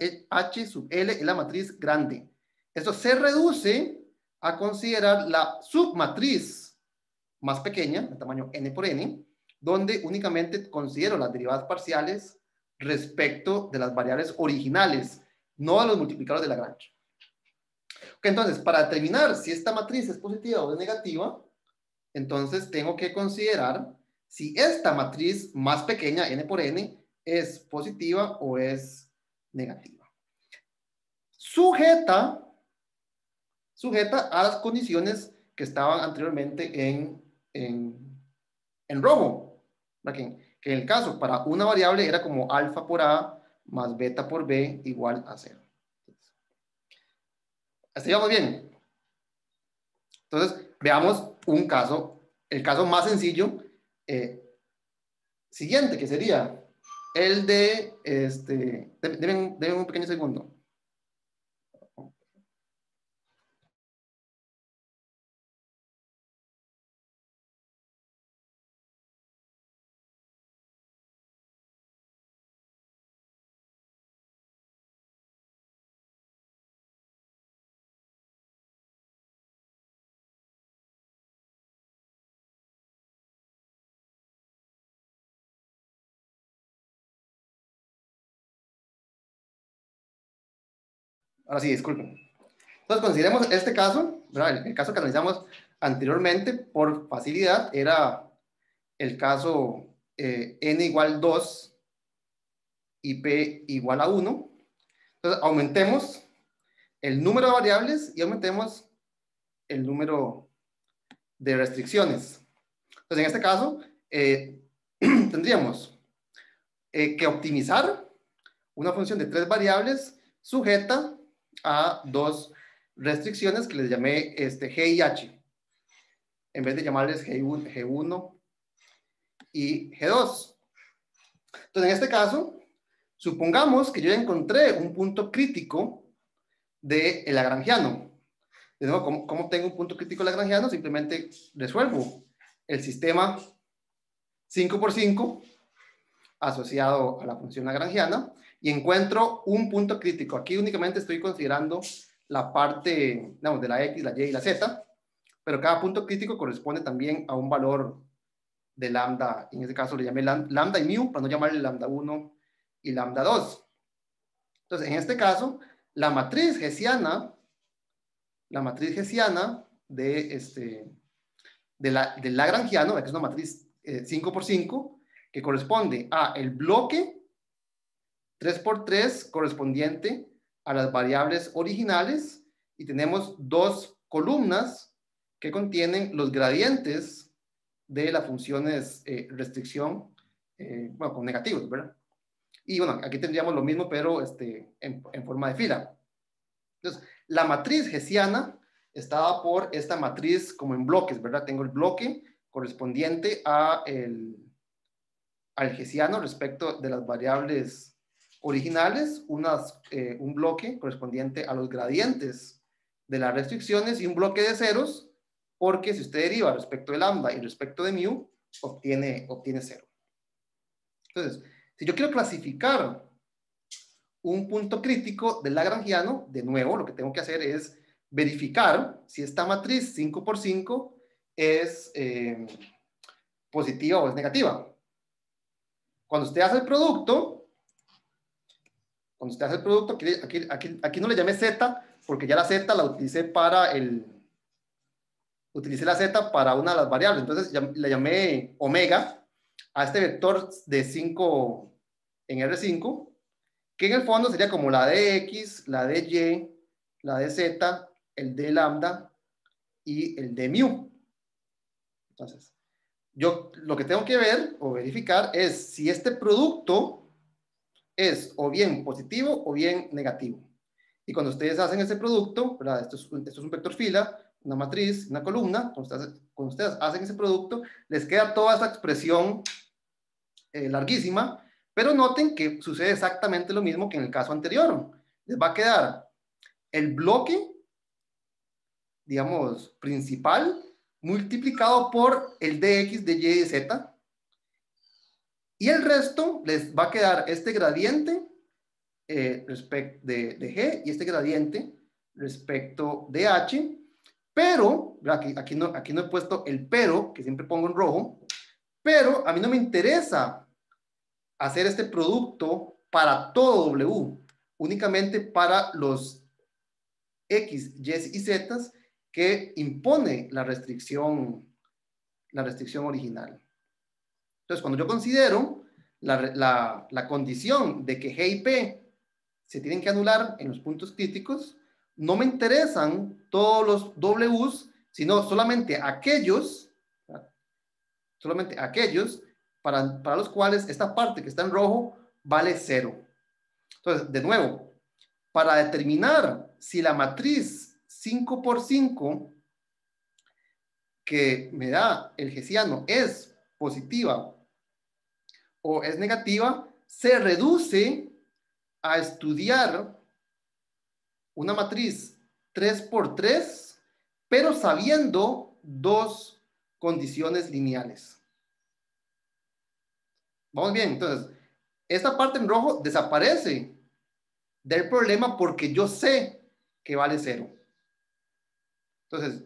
es H sub L, es la matriz grande. Esto se reduce a considerar la submatriz más pequeña, de tamaño n por n, donde únicamente considero las derivadas parciales respecto de las variables originales, no a los multiplicadores de Lagrange. Okay, entonces, para determinar si esta matriz es positiva o es negativa, entonces tengo que considerar si esta matriz más pequeña, n por n, es positiva o es negativa. Sujeta a las condiciones que estaban anteriormente en rojo. Que en el caso, para una variable era como alfa por A más beta por B igual a 0. ¿Hasta ahí vamos bien? Entonces, veamos un caso, el caso más sencillo, siguiente, que sería el de, denme un pequeño segundo. Ahora sí, disculpen. Entonces, consideremos este caso, ¿verdad? El caso que analizamos anteriormente, por facilidad, era el caso n igual 2 y p igual a 1. Entonces, aumentemos el número de variables y aumentemos el número de restricciones. Entonces, en este caso, tendríamos que optimizar una función de 3 variables sujeta a 2 restricciones que les llamé G y H, en vez de llamarles G1 y G2. Entonces, en este caso, supongamos que yo ya encontré un punto crítico del lagrangiano. De nuevo, ¿cómo tengo un punto crítico lagrangiano? Simplemente resuelvo el sistema 5x5 asociado a la función lagrangiana y encuentro un punto crítico. Aquí únicamente estoy considerando la parte, digamos, de la X, la Y y la Z, pero cada punto crítico corresponde también a un valor de lambda. En este caso le llamé lambda y mu, para no llamarle lambda 1 y lambda 2. Entonces, en este caso, la matriz hessiana del lagrangiano, que es una matriz 5x5, que corresponde a el bloque 3x3 correspondiente a las variables originales, y tenemos 2 columnas que contienen los gradientes de las funciones restricción, bueno, con negativos, ¿verdad? Y bueno, aquí tendríamos lo mismo, pero en forma de fila. Entonces, la matriz hessiana está dada por esta matriz como en bloques, ¿verdad? Tengo el bloque correspondiente al hessiano respecto de las variables originales, un bloque correspondiente a los gradientes de las restricciones y un bloque de ceros, porque si usted deriva respecto de lambda y respecto de mu, obtiene 0. Entonces, si yo quiero clasificar un punto crítico del lagrangiano, de nuevo, lo que tengo que hacer es verificar si esta matriz 5x5 es positiva o es negativa. Cuando usted hace el producto, aquí no le llamé Z, porque ya la Z la utilicé utilicé la Z para una de las variables, entonces le llamé omega a este vector de 5 en R5, que en el fondo sería como la de X, la de Y, la de Z, el de lambda y el de mu. Entonces, yo lo que tengo que ver o verificar es si este producto es o bien positivo o bien negativo. Y cuando ustedes hacen ese producto, ¿verdad? Esto es un vector fila, una matriz, una columna. Cuando ustedes hacen ese producto, les queda toda esa expresión larguísima, pero noten que sucede exactamente lo mismo que en el caso anterior. Les va a quedar el bloque, digamos, principal, multiplicado por el dx, dy y z, y el resto les va a quedar este gradiente respecto de G y este gradiente respecto de H, pero, aquí no he puesto el pero, que siempre pongo en rojo, pero a mí no me interesa hacer este producto para todo W, únicamente para los X, Y y Z que impone la restricción original. Entonces, cuando yo considero la condición de que G y P se tienen que anular en los puntos críticos, no me interesan todos los Ws, sino solamente aquellos para los cuales esta parte que está en rojo vale 0. Entonces, de nuevo, para determinar si la matriz 5x5 que me da el hessiano es positiva o es negativa, se reduce a estudiar una matriz 3x3, pero sabiendo 2 condiciones lineales. Vamos bien, entonces, esta parte en rojo desaparece del problema porque yo sé que vale 0. Entonces,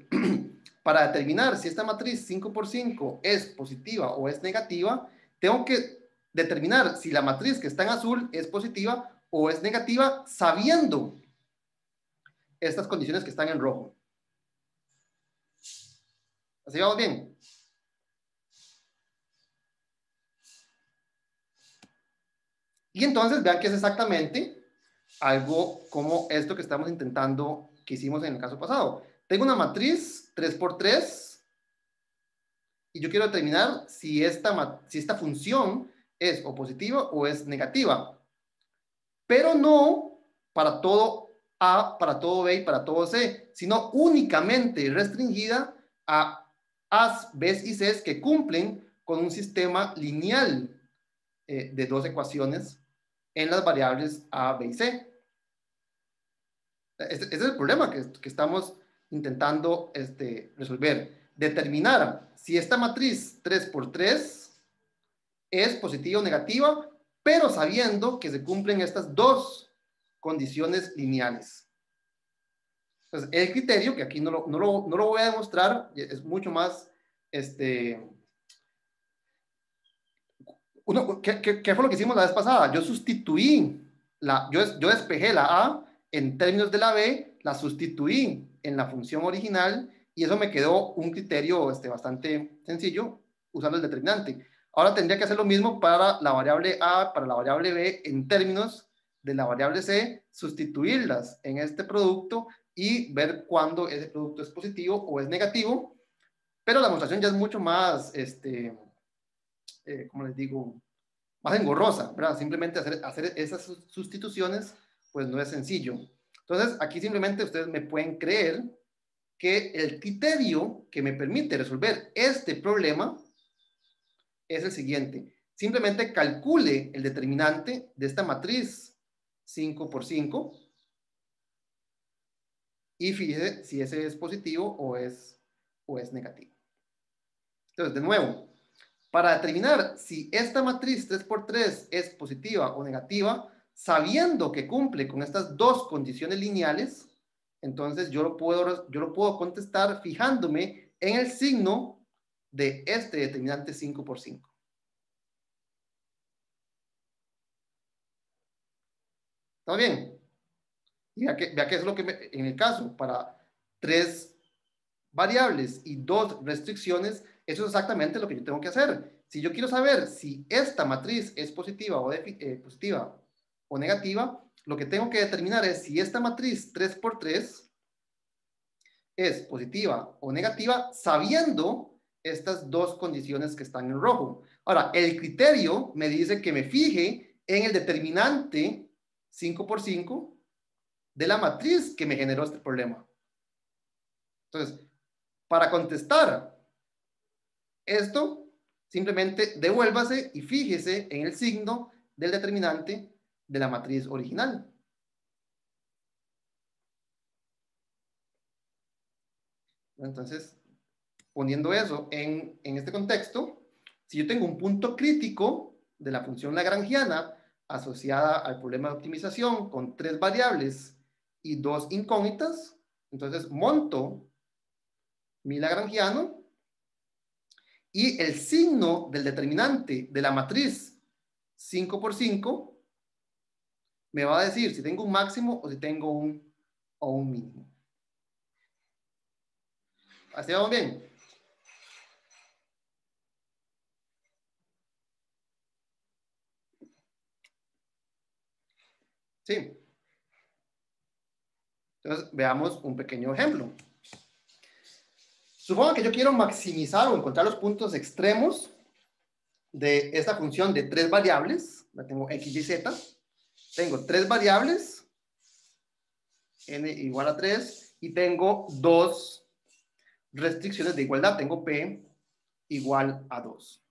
para determinar si esta matriz 5x5 es positiva o es negativa, tengo que determinar si la matriz que está en azul es positiva o es negativa, sabiendo estas condiciones que están en rojo. ¿Así vamos bien? Y entonces vean que es exactamente algo como esto que estamos intentando, que hicimos en el caso pasado. Tengo una matriz 3x3 y yo quiero determinar si esta función es o positiva o es negativa. Pero no para todo A, para todo B y para todo C, sino únicamente restringida a A's, B's y C's que cumplen con un sistema lineal de dos ecuaciones en las variables A, B y C. Ese es el problema que estamos intentando resolver. Determinar si esta matriz 3x3 es positiva o negativa, pero sabiendo que se cumplen estas dos condiciones lineales. Entonces, el criterio, que aquí no lo voy a demostrar, es mucho más, ¿qué fue lo que hicimos la vez pasada? Yo sustituí, yo despejé la A en términos de la B, la sustituí en la función original y eso me quedó un criterio bastante sencillo, usando el determinante. Ahora tendría que hacer lo mismo para la variable A, para la variable B, en términos de la variable C, sustituirlas en este producto y ver cuándo ese producto es positivo o es negativo. Pero la demostración ya es mucho más, ¿cómo les digo? Más engorrosa, ¿verdad? Simplemente hacer esas sustituciones, pues no es sencillo. Entonces, aquí simplemente ustedes me pueden creer que el criterio que me permite resolver este problema es el siguiente. Simplemente calcule el determinante de esta matriz 5 por 5 y fíjese si ese es positivo o es negativo. Entonces, de nuevo, para determinar si esta matriz 3x3 es positiva o negativa, sabiendo que cumple con estas dos condiciones lineales, entonces yo lo puedo contestar fijándome en el signo de este determinante 5 por 5. ¿Está bien? Y vea que es lo que en el caso, para 3 variables y 2 restricciones, eso es exactamente lo que yo tengo que hacer. Si yo quiero saber si esta matriz es positiva o negativa, lo que tengo que determinar es si esta matriz 3x3 es positiva o negativa, sabiendo estas dos condiciones que están en rojo. Ahora, el criterio me dice que me fije en el determinante 5 por 5 de la matriz que me generó este problema. Entonces, para contestar esto, simplemente devuélvase y fíjese en el signo del determinante de la matriz original. Entonces, poniendo eso en este contexto, si yo tengo un punto crítico de la función lagrangiana asociada al problema de optimización con 3 variables y 2 incógnitas, entonces monto mi lagrangiano y el signo del determinante de la matriz 5 por 5 me va a decir si tengo un máximo o si tengo un mínimo. ¿Así vamos bien? Sí. Entonces, veamos un pequeño ejemplo. Supongo que yo quiero maximizar o encontrar los puntos extremos de esta función de 3 variables. La tengo x, y, z. Tengo 3 variables, n igual a 3, y tengo 2 restricciones de igualdad. Tengo p igual a 2.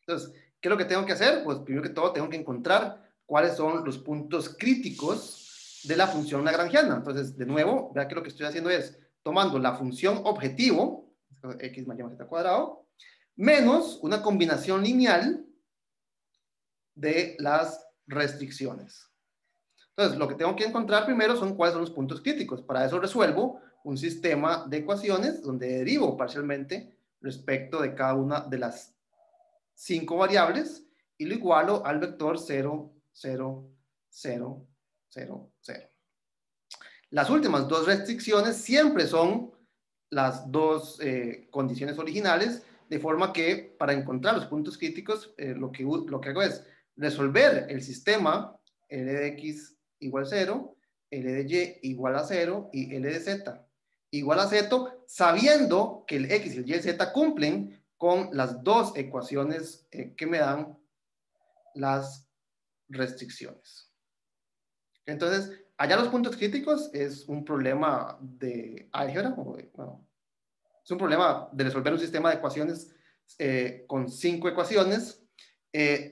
Entonces, ¿qué es lo que tengo que hacer? Pues primero que todo tengo que encontrar cuáles son los puntos críticos de la función lagrangiana. Entonces, de nuevo, vea que lo que estoy haciendo es tomando la función objetivo, x más y más z cuadrado, menos una combinación lineal de las restricciones. Entonces, lo que tengo que encontrar primero son cuáles son los puntos críticos. Para eso resuelvo un sistema de ecuaciones donde derivo parcialmente respecto de cada una de las 5 variables y lo igualo al vector 0, 0, 0, 0, 0. Las últimas dos restricciones siempre son las dos condiciones originales, de forma que para encontrar los puntos críticos, lo que hago es resolver el sistema L de X igual 0, L de Y igual a 0 y L de Z igual a 0, sabiendo que el X y el Y y Z cumplen con las dos ecuaciones que me dan las restricciones. Entonces, hallar los puntos críticos es un problema de álgebra, bueno, es un problema de resolver un sistema de ecuaciones con 5 ecuaciones.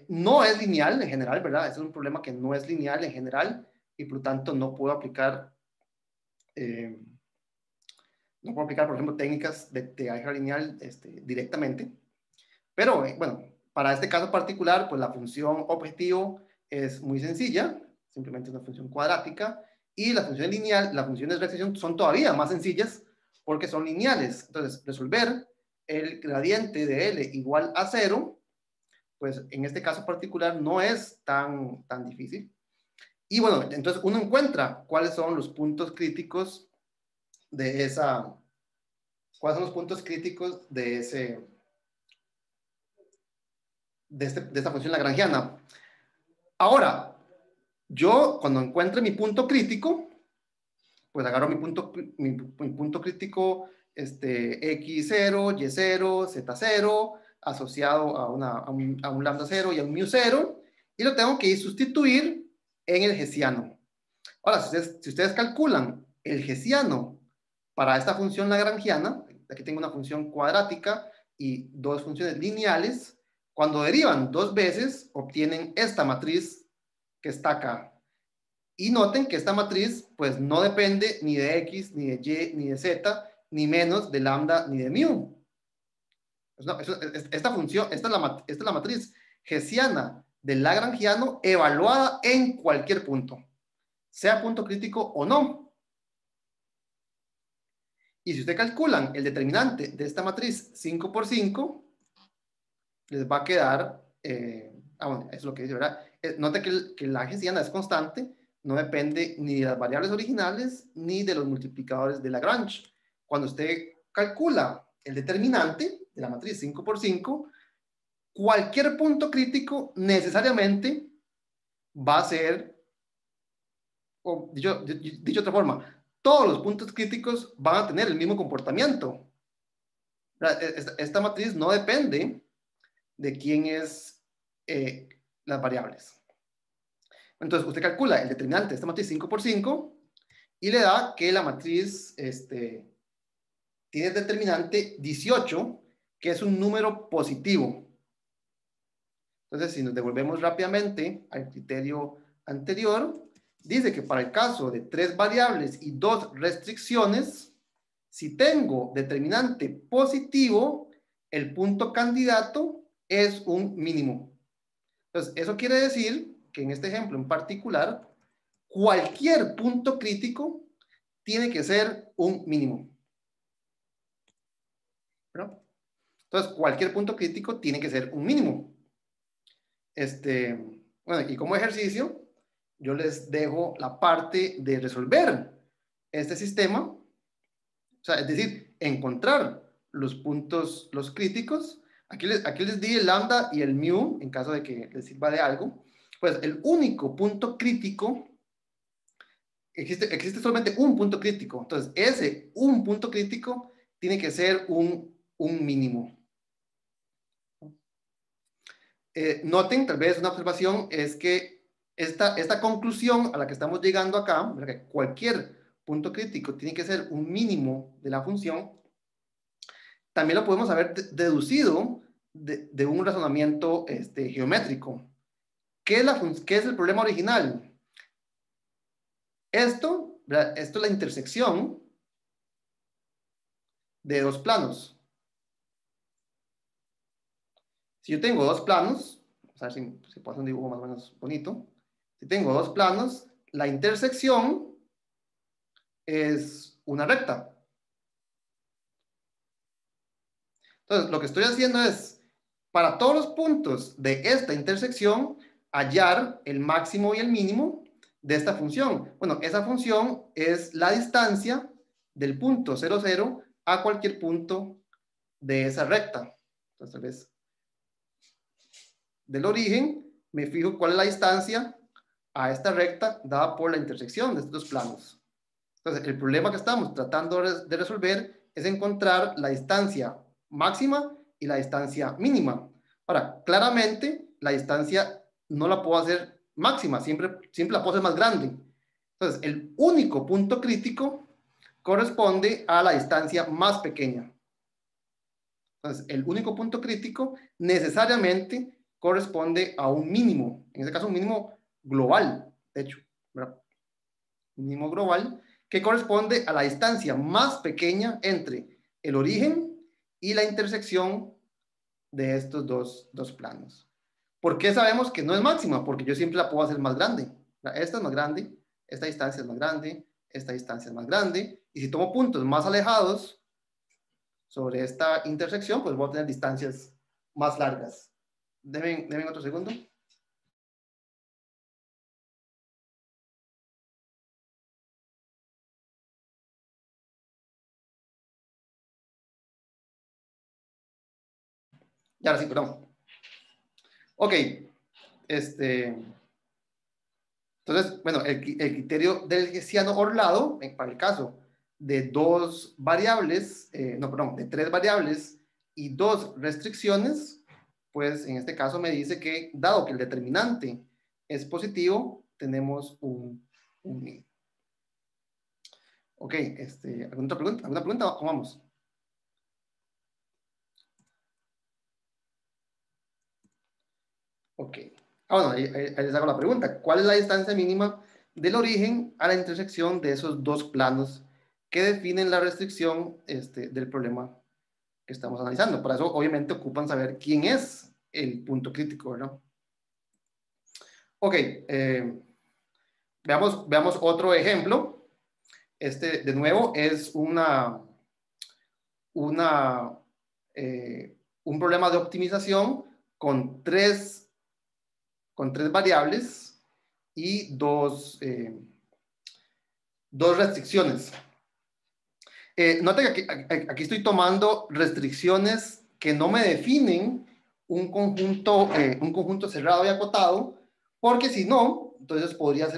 No es lineal en general, ¿verdad? Es un problema que no es lineal en general y por lo tanto no puedo aplicar, por ejemplo, técnicas de álgebra lineal directamente. Pero, bueno, para este caso particular, pues la función objetivo es muy sencilla, simplemente es una función cuadrática, y la función lineal, las funciones de restricción son todavía más sencillas porque son lineales. Entonces, resolver el gradiente de L igual a 0, pues en este caso particular no es tan difícil. Y bueno, entonces uno encuentra cuáles son los puntos críticos de esa, cuáles son los puntos críticos de esta función lagrangiana. Ahora, yo cuando encuentre mi punto crítico, pues agarro mi punto crítico X0, Y0, Z0, asociado a un lambda 0 y a un mu 0, y lo tengo que ir sustituir en el hessiano. Ahora, si ustedes calculan el hessiano para esta función lagrangiana, aquí tengo una función cuadrática y dos funciones lineales, cuando derivan dos veces, obtienen esta matriz que está acá. Y noten que esta matriz, pues, no depende ni de X, ni de Y, ni de Z, ni menos de lambda, ni de mu. Esta función, esta es la matriz hessiana del lagrangiano evaluada en cualquier punto, sea punto crítico o no. Y si ustedes calculan el determinante de esta matriz 5 por 5, les va a quedar, bueno, eso es lo que dice, ¿verdad? Note que la hessiana es constante, no depende ni de las variables originales ni de los multiplicadores de Lagrange. Cuando usted calcula el determinante de la matriz 5 por 5, cualquier punto crítico necesariamente va a ser, o dicho de otra forma, todos los puntos críticos van a tener el mismo comportamiento. Esta matriz no depende de quién es las variables. Entonces, usted calcula el determinante de esta matriz 5 por 5 y le da que la matriz tiene el determinante 18, que es un número positivo. Entonces, si nos devolvemos rápidamente al criterio anterior, dice que para el caso de 3 variables y 2 restricciones, si tengo determinante positivo, el punto candidato es un mínimo. Entonces, eso quiere decir que en este ejemplo en particular, cualquier punto crítico tiene que ser un mínimo. ¿No? Entonces, cualquier punto crítico tiene que ser un mínimo. Bueno, y como ejercicio, yo les dejo la parte de resolver este sistema, o sea, es decir, encontrar los puntos, los críticos. Aquí les di el lambda y el mu, en caso de que les sirva de algo. Pues el único punto crítico, existe solamente un punto crítico. Entonces, un punto crítico tiene que ser un mínimo. Noten, tal vez una observación, es que esta conclusión a la que estamos llegando acá, que cualquier punto crítico tiene que ser un mínimo de la función, también lo podemos haber deducido de un razonamiento geométrico. ¿Qué es el problema original? Esto es la intersección de dos planos. Si yo tengo dos planos, vamos a ver si puedo hacer un dibujo más o menos bonito. Si tengo dos planos, la intersección es una recta. Entonces, lo que estoy haciendo es, para todos los puntos de esta intersección, hallar el máximo y el mínimo de esta función? Bueno, esa función es la distancia del punto 0, 0 a cualquier punto de esa recta. Entonces, tal vez del origen me fijo cuál es la distancia a esta recta dada por la intersección de estos dos planos. Entonces, el problema que estamos tratando de resolver es encontrar la distancia máxima y la distancia mínima. Ahora, claramente, la distancia no la puedo hacer máxima, siempre la puedo hacer más grande. Entonces, el único punto crítico corresponde a la distancia más pequeña. Entonces, el único punto crítico necesariamente corresponde a un mínimo, en este caso un mínimo global, de hecho, ¿verdad? Un mínimo global que corresponde a la distancia más pequeña entre el origen y la intersección de estos dos planos. ¿Por qué sabemos que no es máxima? Porque yo siempre la puedo hacer más grande. Esta es más grande, esta distancia es más grande, esta distancia es más grande, y si tomo puntos más alejados sobre esta intersección, pues voy a tener distancias más largas. Deben otro segundo. Y ahora sí, perdón. Ok. Entonces, bueno, el criterio del hessiano orlado, para el caso de dos variables, de tres variables y dos restricciones, pues en este caso me dice que, dado que el determinante es positivo, tenemos un mínimo. Ok, ¿alguna otra pregunta? ¿Alguna pregunta? ¿Cómo vamos? Ok. Bueno, ahí les hago la pregunta. ¿Cuál es la distancia mínima del origen a la intersección de esos dos planos que definen la restricción del problema que estamos analizando? Para eso, obviamente, ocupan saber quién es el punto crítico, ¿verdad? Ok. Veamos otro ejemplo. De nuevo, es un problema de optimización con tres variables y dos restricciones. Noten que aquí estoy tomando restricciones que no me definen un conjunto cerrado y acotado, porque si no, entonces podría,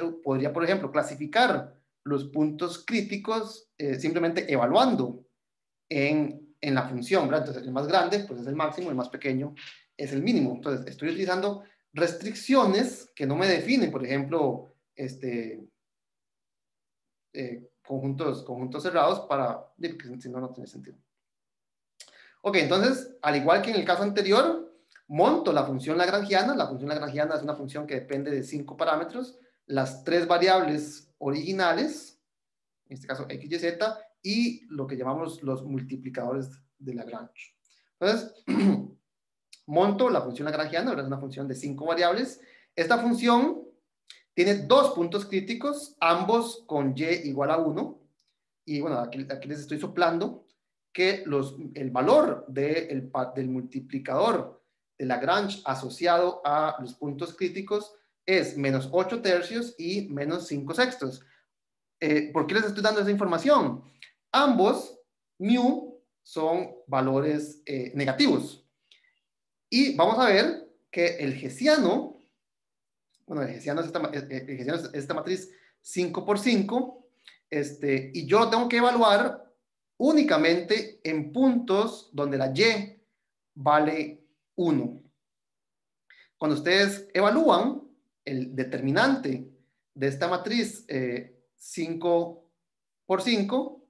por ejemplo, clasificar los puntos críticos simplemente evaluando en la función, ¿verdad? Entonces, el más grande pues es el máximo, el más pequeño es el mínimo. Entonces, estoy utilizando restricciones que no me definen, por ejemplo, conjuntos cerrados porque si no, no tiene sentido. Ok, entonces, al igual que en el caso anterior, monto la función lagrangiana. La función lagrangiana es una función que depende de 5 parámetros, las tres variables originales, en este caso x, y, z, y lo que llamamos los multiplicadores de Lagrange. Entonces, monto la función lagrangiana, es una función de 5 variables. Esta función tiene dos puntos críticos, ambos con y igual a 1. Y bueno, aquí les estoy soplando que el valor del multiplicador de Lagrange asociado a los puntos críticos es menos 8 tercios y menos 5 sextos. ¿Por qué les estoy dando esa información? Ambos, mu, son valores negativos. Y vamos a ver que el hessiano, el hessiano es esta matriz 5 por 5, y yo lo tengo que evaluar únicamente en puntos donde la y vale 1. Cuando ustedes evalúan el determinante de esta matriz 5 por 5,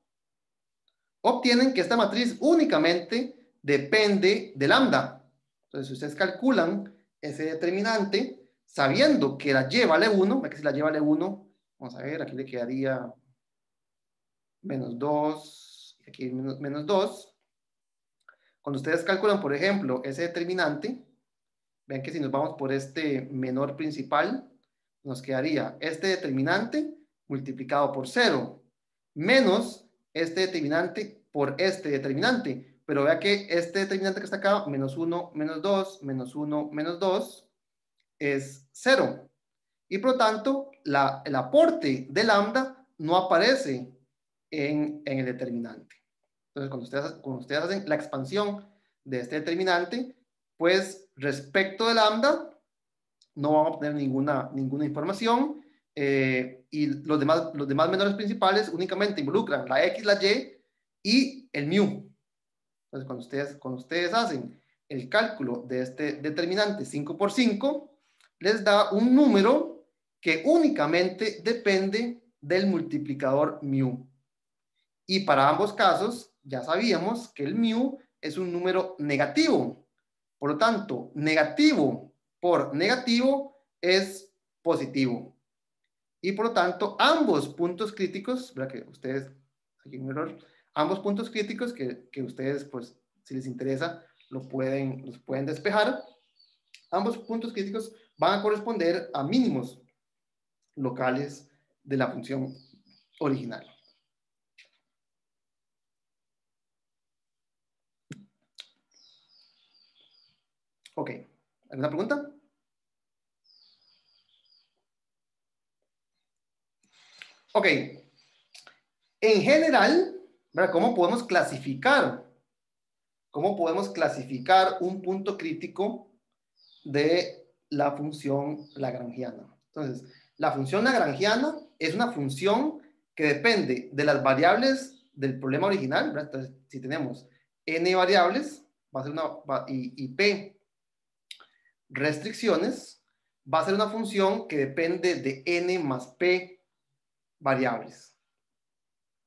obtienen que esta matriz únicamente depende de lambda. Entonces, si ustedes calculan ese determinante, sabiendo que la y vale 1, que si la y vale 1, vamos a ver, aquí le quedaría menos 2, y aquí menos 2. Cuando ustedes calculan, por ejemplo, ese determinante, vean que si nos vamos por este menor principal, nos quedaría este determinante multiplicado por 0, menos este determinante por este determinante. Pero vea que este determinante que está acá, menos 1, menos 2, menos 1, menos 2, es 0. Y por lo tanto, el aporte de lambda no aparece en el determinante. Entonces, cuando ustedes hacen la expansión de este determinante, pues respecto de lambda, no vamos a obtener ninguna información, y los demás menores principales únicamente involucran la X, la Y el mu. Entonces, cuando ustedes hacen el cálculo de este determinante 5 por 5, les da un número que únicamente depende del multiplicador mu. Y para ambos casos, ya sabíamos que el mu es un número negativo. Por lo tanto, negativo por negativo es positivo. Y por lo tanto, ambos puntos críticos, ¿verdad? Que ustedes, aquí hay un error, ambos puntos críticos que ustedes, pues, si les interesa, los pueden despejar. Ambos puntos críticos van a corresponder a mínimos locales de la función original. Ok, ¿alguna pregunta? Ok, en general, ¿verdad? ¿Cómo podemos clasificar un punto crítico de la función lagrangiana? Entonces, la función lagrangiana es una función que depende de las variables del problema original, ¿verdad? Entonces, si tenemos n variables, va a ser y p restricciones, va a ser una función que depende de n más p variables.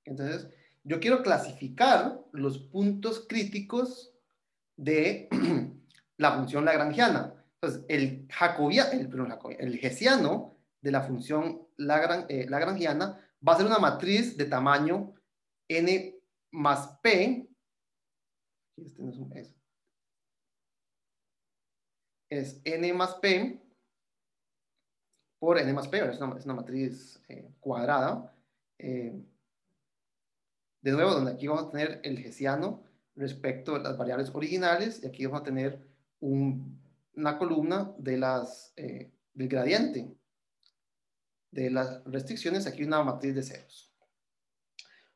Entonces, yo quiero clasificar los puntos críticos de la función lagrangiana. Entonces, el hessiano de la función lagrangiana va a ser una matriz de tamaño n más p. Este no es un S. Es n más p por n más p, es una matriz cuadrada. De nuevo, donde aquí vamos a tener el hessiano respecto a las variables originales, y aquí vamos a tener una columna de del gradiente de las restricciones, aquí una matriz de ceros.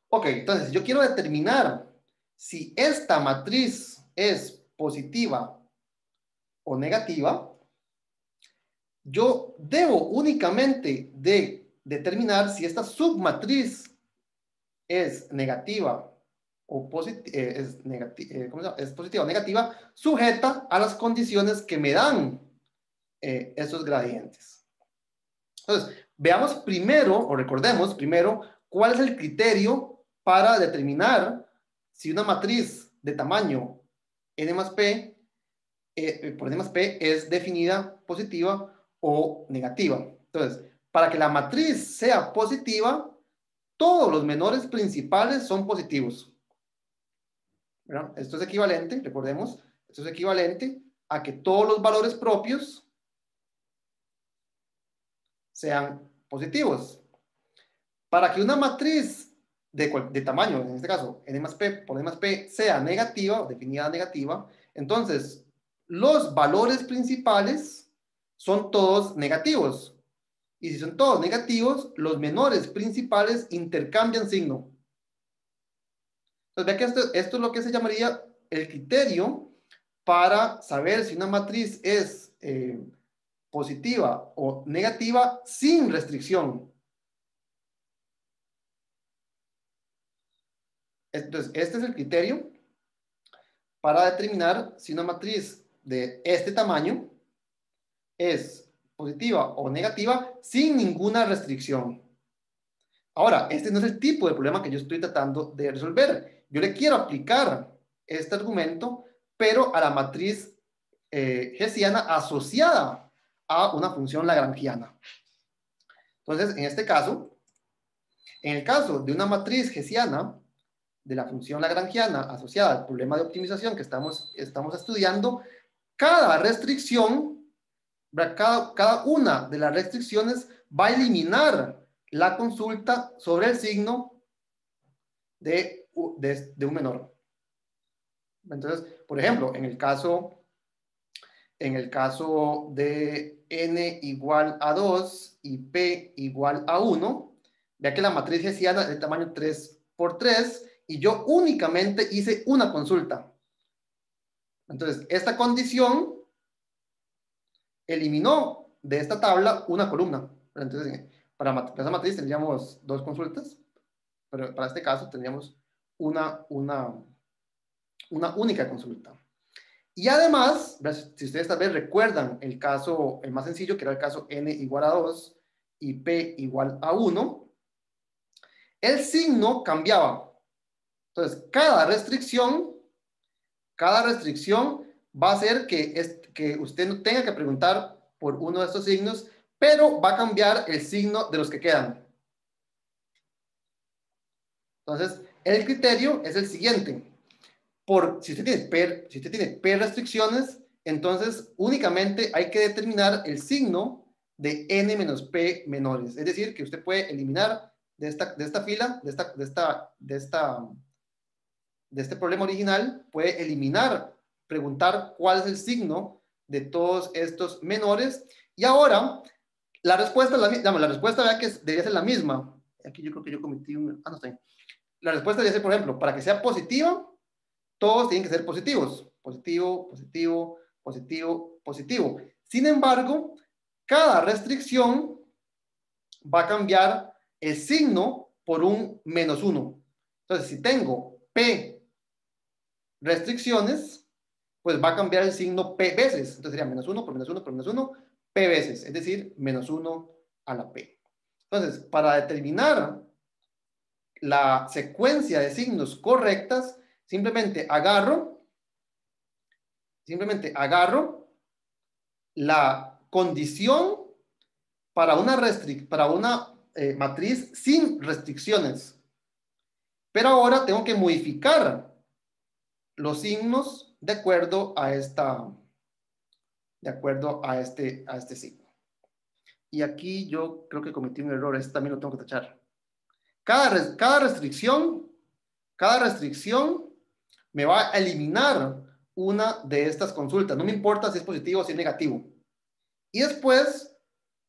Ok, entonces yo quiero determinar si esta matriz es positiva o negativa. Yo debo únicamente de determinar si esta submatriz es negativa o es positiva o negativa, sujeta a las condiciones que me dan esos gradientes. Entonces, veamos primero, o recordemos primero, cuál es el criterio para determinar si una matriz de tamaño n más p, por n más p, es definida positiva o negativa. Entonces, para que la matriz sea positiva, todos los menores principales son positivos. ¿Verdad? Esto es equivalente, recordemos, esto es equivalente a que todos los valores propios sean positivos. Para que una matriz de tamaño, en este caso, n más p por n más p, sea negativa, o definida negativa, entonces los valores principales son todos negativos. Y si son todos negativos, los menores principales intercambian signo. Entonces, vea que esto es lo que se llamaría el criterio para saber si una matriz es positiva o negativa sin restricción. Entonces, este es el criterio para determinar si una matriz de este tamaño es positiva o negativa sin ninguna restricción. Ahora, este no es el tipo de problema que yo estoy tratando de resolver. Yo le quiero aplicar este argumento, pero a la matriz hessiana asociada a una función lagrangiana. Entonces, en este caso, en el caso de una matriz hessiana de la función lagrangiana asociada al problema de optimización que estamos estudiando, cada restricción, cada una de las restricciones va a eliminar la consulta sobre el signo de un menor. Entonces, por ejemplo, en el caso en el caso de n igual a 2 y p igual a 1, vea que la matriz hessiana es de tamaño 3 por 3 y yo únicamente hice una consulta. Entonces, esta condición eliminó de esta tabla una columna. Entonces, para esa matriz tendríamos dos consultas, pero para este caso tendríamos una única consulta. Y además, si ustedes tal vez recuerdan el caso, el más sencillo, que era el caso n igual a 2 y p igual a 1, el signo cambiaba. Entonces, cada restricción va a hacer que usted no tenga que preguntar por uno de estos signos, pero va a cambiar el signo de los que quedan. Entonces, el criterio es el siguiente. Si usted tiene P restricciones, entonces únicamente hay que determinar el signo de n menos P menores. Es decir, que usted puede eliminar de esta fila, de este problema original, puede eliminar, preguntar cuál es el signo de todos estos menores. Y ahora, la respuesta, la respuesta vea que debería ser la misma. Aquí yo creo que yo cometí un... no está bien. La respuesta debería ser, por ejemplo, para que sea positiva, todos tienen que ser positivos. Positivo, positivo, positivo, positivo. Sin embargo, cada restricción va a cambiar el signo por un -1. Entonces, si tengo P restricciones, pues va a cambiar el signo P veces. Entonces sería -1 por -1 por -1, P veces. Es decir, -1 a la P. Entonces, para determinar la secuencia de signos correctas, simplemente agarro la condición para una matriz sin restricciones. Pero ahora tengo que modificar los signos de acuerdo a este signo. Y aquí yo creo que cometí un error, este también lo tengo que tachar. Cada restricción me va a eliminar una de estas consultas. No me importa si es positivo o si es negativo. Y después,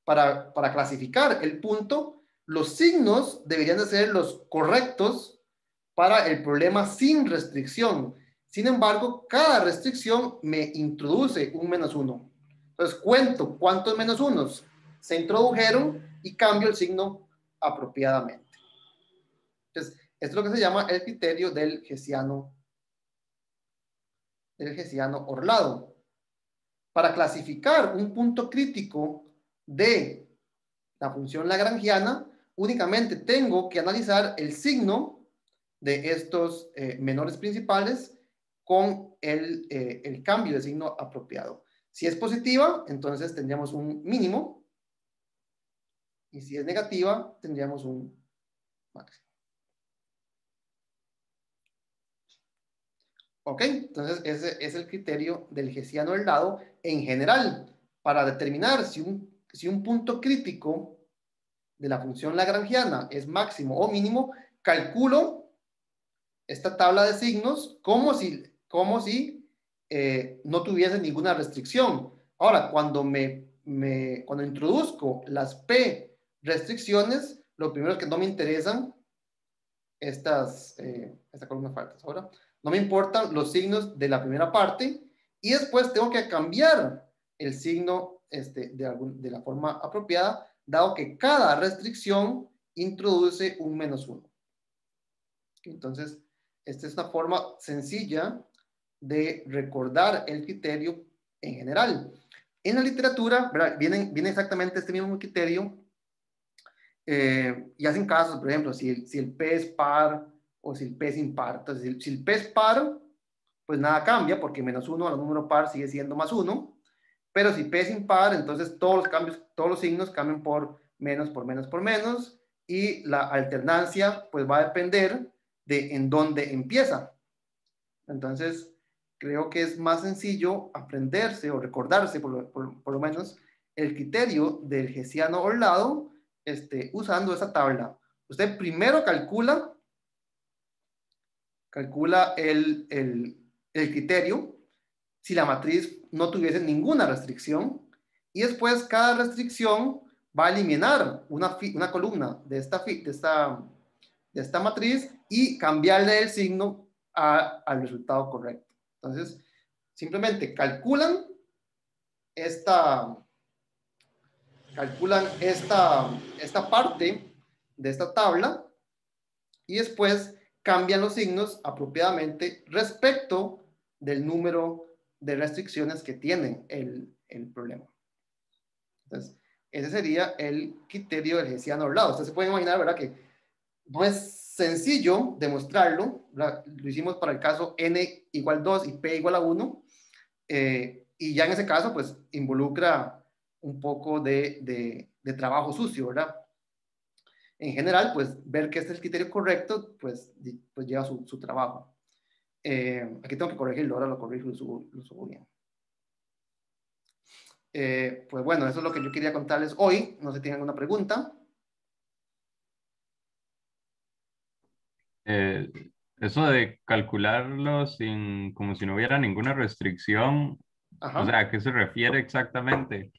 para clasificar el punto, los signos deberían de ser los correctos para el problema sin restricción. Sin embargo, cada restricción me introduce un -1. Entonces, cuento cuántos -1 se introdujeron y cambio el signo apropiadamente. Entonces, esto es lo que se llama el criterio del hessiano orlado. Para clasificar un punto crítico de la función lagrangiana, únicamente tengo que analizar el signo de estos menores principales con el cambio de signo apropiado. Si es positiva, entonces tendríamos un mínimo, y si es negativa, tendríamos un máximo. ¿Ok? Entonces ese es el criterio del hessiano orlado en general, para determinar si un punto crítico de la función lagrangiana es máximo o mínimo, calculo esta tabla de signos como si no tuviese ninguna restricción. Ahora, cuando introduzco las P restricciones, lo primero es que no me interesan esta columna faltas. Ahora, no me importan los signos de la primera parte y después tengo que cambiar el signo de la forma apropiada, dado que cada restricción introduce un -1. Entonces, esta es una forma sencilla de recordar el criterio en general. En la literatura, viene exactamente este mismo criterio y hacen casos, por ejemplo, si el P es par o si el P es impar. Entonces, si el P es par, pues nada cambia porque -1 al número par sigue siendo +1. Pero si P es impar, entonces todos los signos cambian por menos, por menos, por menos, y la alternancia pues va a depender de en dónde empieza. Entonces, creo que es más sencillo aprenderse o recordarse por lo menos el criterio del hessiano orlado usando esa tabla. Usted primero calcula el criterio, si la matriz no tuviese ninguna restricción. Y después cada restricción va a eliminar una columna de esta matriz y cambiarle el signo al resultado correcto. Entonces, simplemente calculan esta parte de esta tabla y después cambian los signos apropiadamente respecto del número de restricciones que tiene el problema. Entonces, ese sería el criterio del hessiano ordenado. Ustedes se pueden imaginar, ¿verdad?, que no es sencillo demostrarlo, ¿verdad? Lo hicimos para el caso n igual 2 y p igual a 1, y ya en ese caso, pues, involucra un poco de trabajo sucio, ¿verdad? En general, pues, ver que este es el criterio correcto, pues lleva su trabajo. Aquí tengo que corregirlo, ahora lo corrijo y lo subo bien. Pues bueno, eso es lo que yo quería contarles hoy. No sé si tienen alguna pregunta. Eso de calcularlo como si no hubiera ninguna restricción, Ajá. o sea, ¿a qué se refiere exactamente?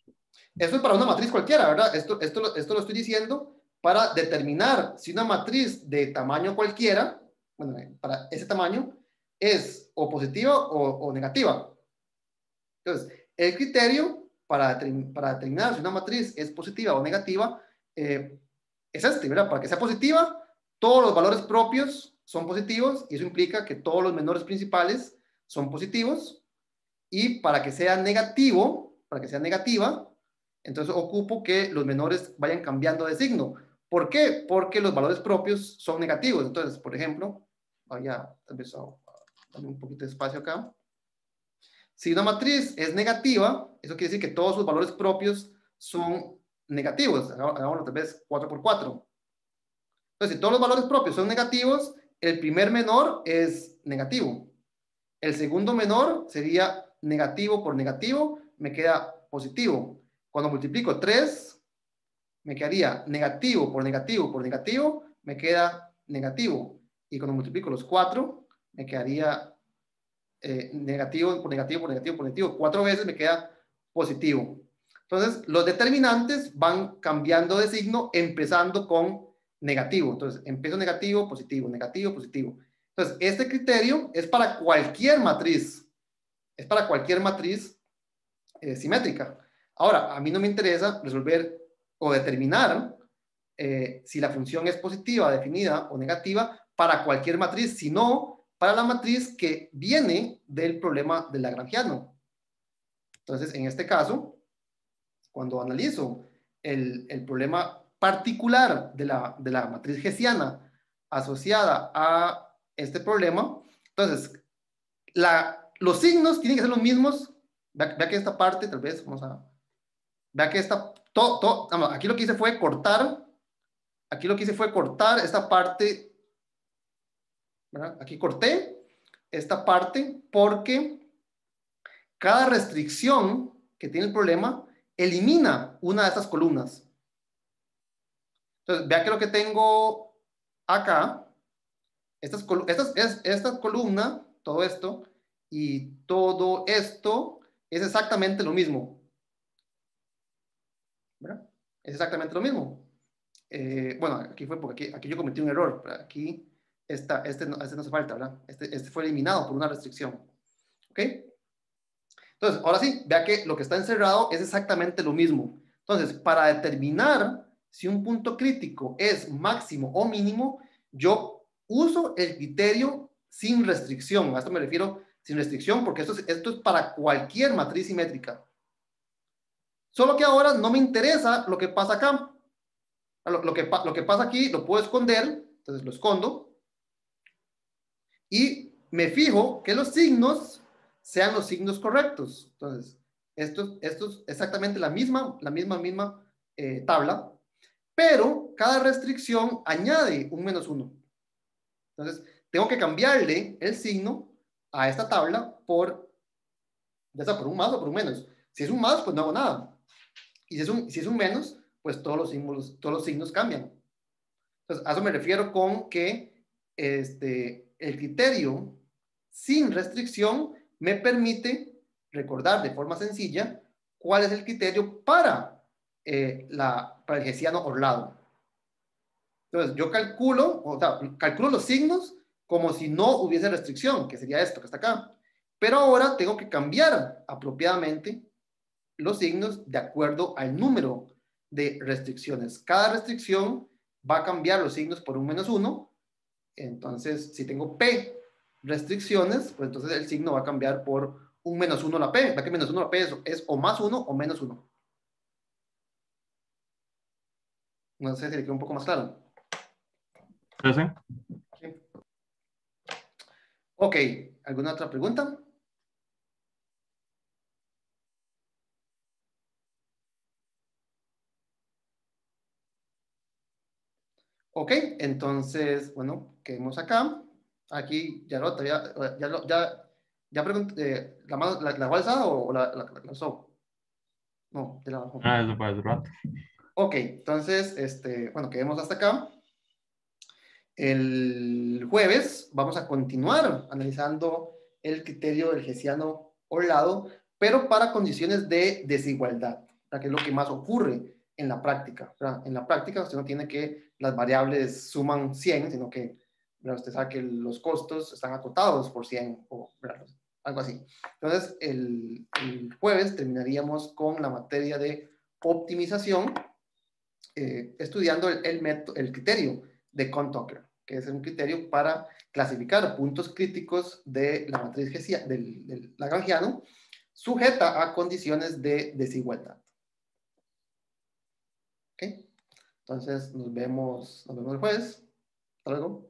Eso es para una matriz cualquiera, ¿verdad? Esto lo estoy diciendo para determinar si una matriz de tamaño cualquiera, bueno, para ese tamaño, es o positiva o negativa. Entonces, el criterio para determinar si una matriz es positiva o negativa es este, ¿verdad? Para que sea positiva, todos los valores propios son positivos y eso implica que todos los menores principales son positivos. Y para que sea negativo, para que sea negativa, entonces ocupo que los menores vayan cambiando de signo. ¿Por qué? Porque los valores propios son negativos. Entonces, por ejemplo, voy a darle un poquito de espacio acá. Si una matriz es negativa, eso quiere decir que todos sus valores propios son negativos. Hagámoslo tal vez 4 por 4. Entonces, si todos los valores propios son negativos, el primer menor es negativo. El segundo menor sería negativo por negativo, me queda positivo. Cuando multiplico 3, me quedaría negativo por negativo por negativo, me queda negativo. Y cuando multiplico los 4, me quedaría negativo por negativo por negativo por negativo. 4 veces me queda positivo. Entonces, los determinantes van cambiando de signo, empezando con negativo. Entonces, empiezo negativo, positivo, negativo, positivo. Entonces, este criterio es para cualquier matriz. Es para cualquier matriz simétrica. Ahora, a mí no me interesa resolver o determinar si la función es positiva, definida o negativa para cualquier matriz, sino para la matriz que viene del problema del lagrangiano. Entonces, en este caso, cuando analizo el problema particular de la matriz hessiana asociada a este problema, entonces, los signos tienen que ser los mismos. Vea que esta parte, tal vez, vea que aquí lo que hice fue cortar, esta parte, ¿verdad? Aquí corté esta parte porque cada restricción que tiene el problema elimina una de estas columnas. Entonces, vea que lo que tengo acá, esta columna, todo esto y todo esto es exactamente lo mismo. ¿Verdad? Es exactamente lo mismo. Bueno, aquí fue porque aquí yo cometí un error. Aquí este no hace falta, ¿verdad? Este fue eliminado por una restricción. ¿Ok? Entonces, ahora sí, vea que lo que está encerrado es exactamente lo mismo. Entonces, para determinar si un punto crítico es máximo o mínimo, yo uso el criterio sin restricción. A esto me refiero sin restricción porque esto es para cualquier matriz simétrica. Solo que ahora no me interesa lo que pasa acá. Lo que pasa aquí lo puedo esconder, entonces lo escondo. Y me fijo que los signos sean los signos correctos. Entonces, esto es exactamente la misma tabla, pero cada restricción añade un -1. Entonces, tengo que cambiarle el signo a esta tabla ya sea por un más o por un menos. Si es un más, pues no hago nada. Y si es un menos, pues todos los signos cambian. Entonces, a eso me refiero con que el criterio sin restricción me permite recordar de forma sencilla cuál es el criterio para el Hessiano orlado. Entonces, yo calculo los signos como si no hubiese restricción, que sería esto que está acá. Pero ahora tengo que cambiar apropiadamente los signos de acuerdo al número de restricciones. Cada restricción va a cambiar los signos por un -1. Entonces, si tengo P restricciones, pues entonces el signo va a cambiar por un -1 la P. ¿Va que -1 la P es o +1 o -1? No sé si le quedó un poco más claro. Sí, sí. Sí. Ok, ¿alguna otra pregunta? Ok, entonces, bueno, quedemos acá. Aquí, ya pregunté, ¿la mano la alzada o la alzó? No, de la bajó. Eso puede ser rato. Ok, entonces, bueno, quedemos hasta acá. El jueves vamos a continuar analizando el criterio del Hessiano orlado, pero para condiciones de desigualdad, que es lo que más ocurre en la práctica. ¿Verdad? En la práctica usted no tiene que las variables suman 100, sino que usted sabe que los costos están acotados por 100 o algo así. Entonces, el jueves terminaríamos con la materia de optimización, estudiando el criterio de Kohn-Tucker, que es un criterio para clasificar puntos críticos de la matriz del lagrangiano sujeta a condiciones de desigualdad. ¿Ok? Entonces nos vemos el jueves. Hasta luego.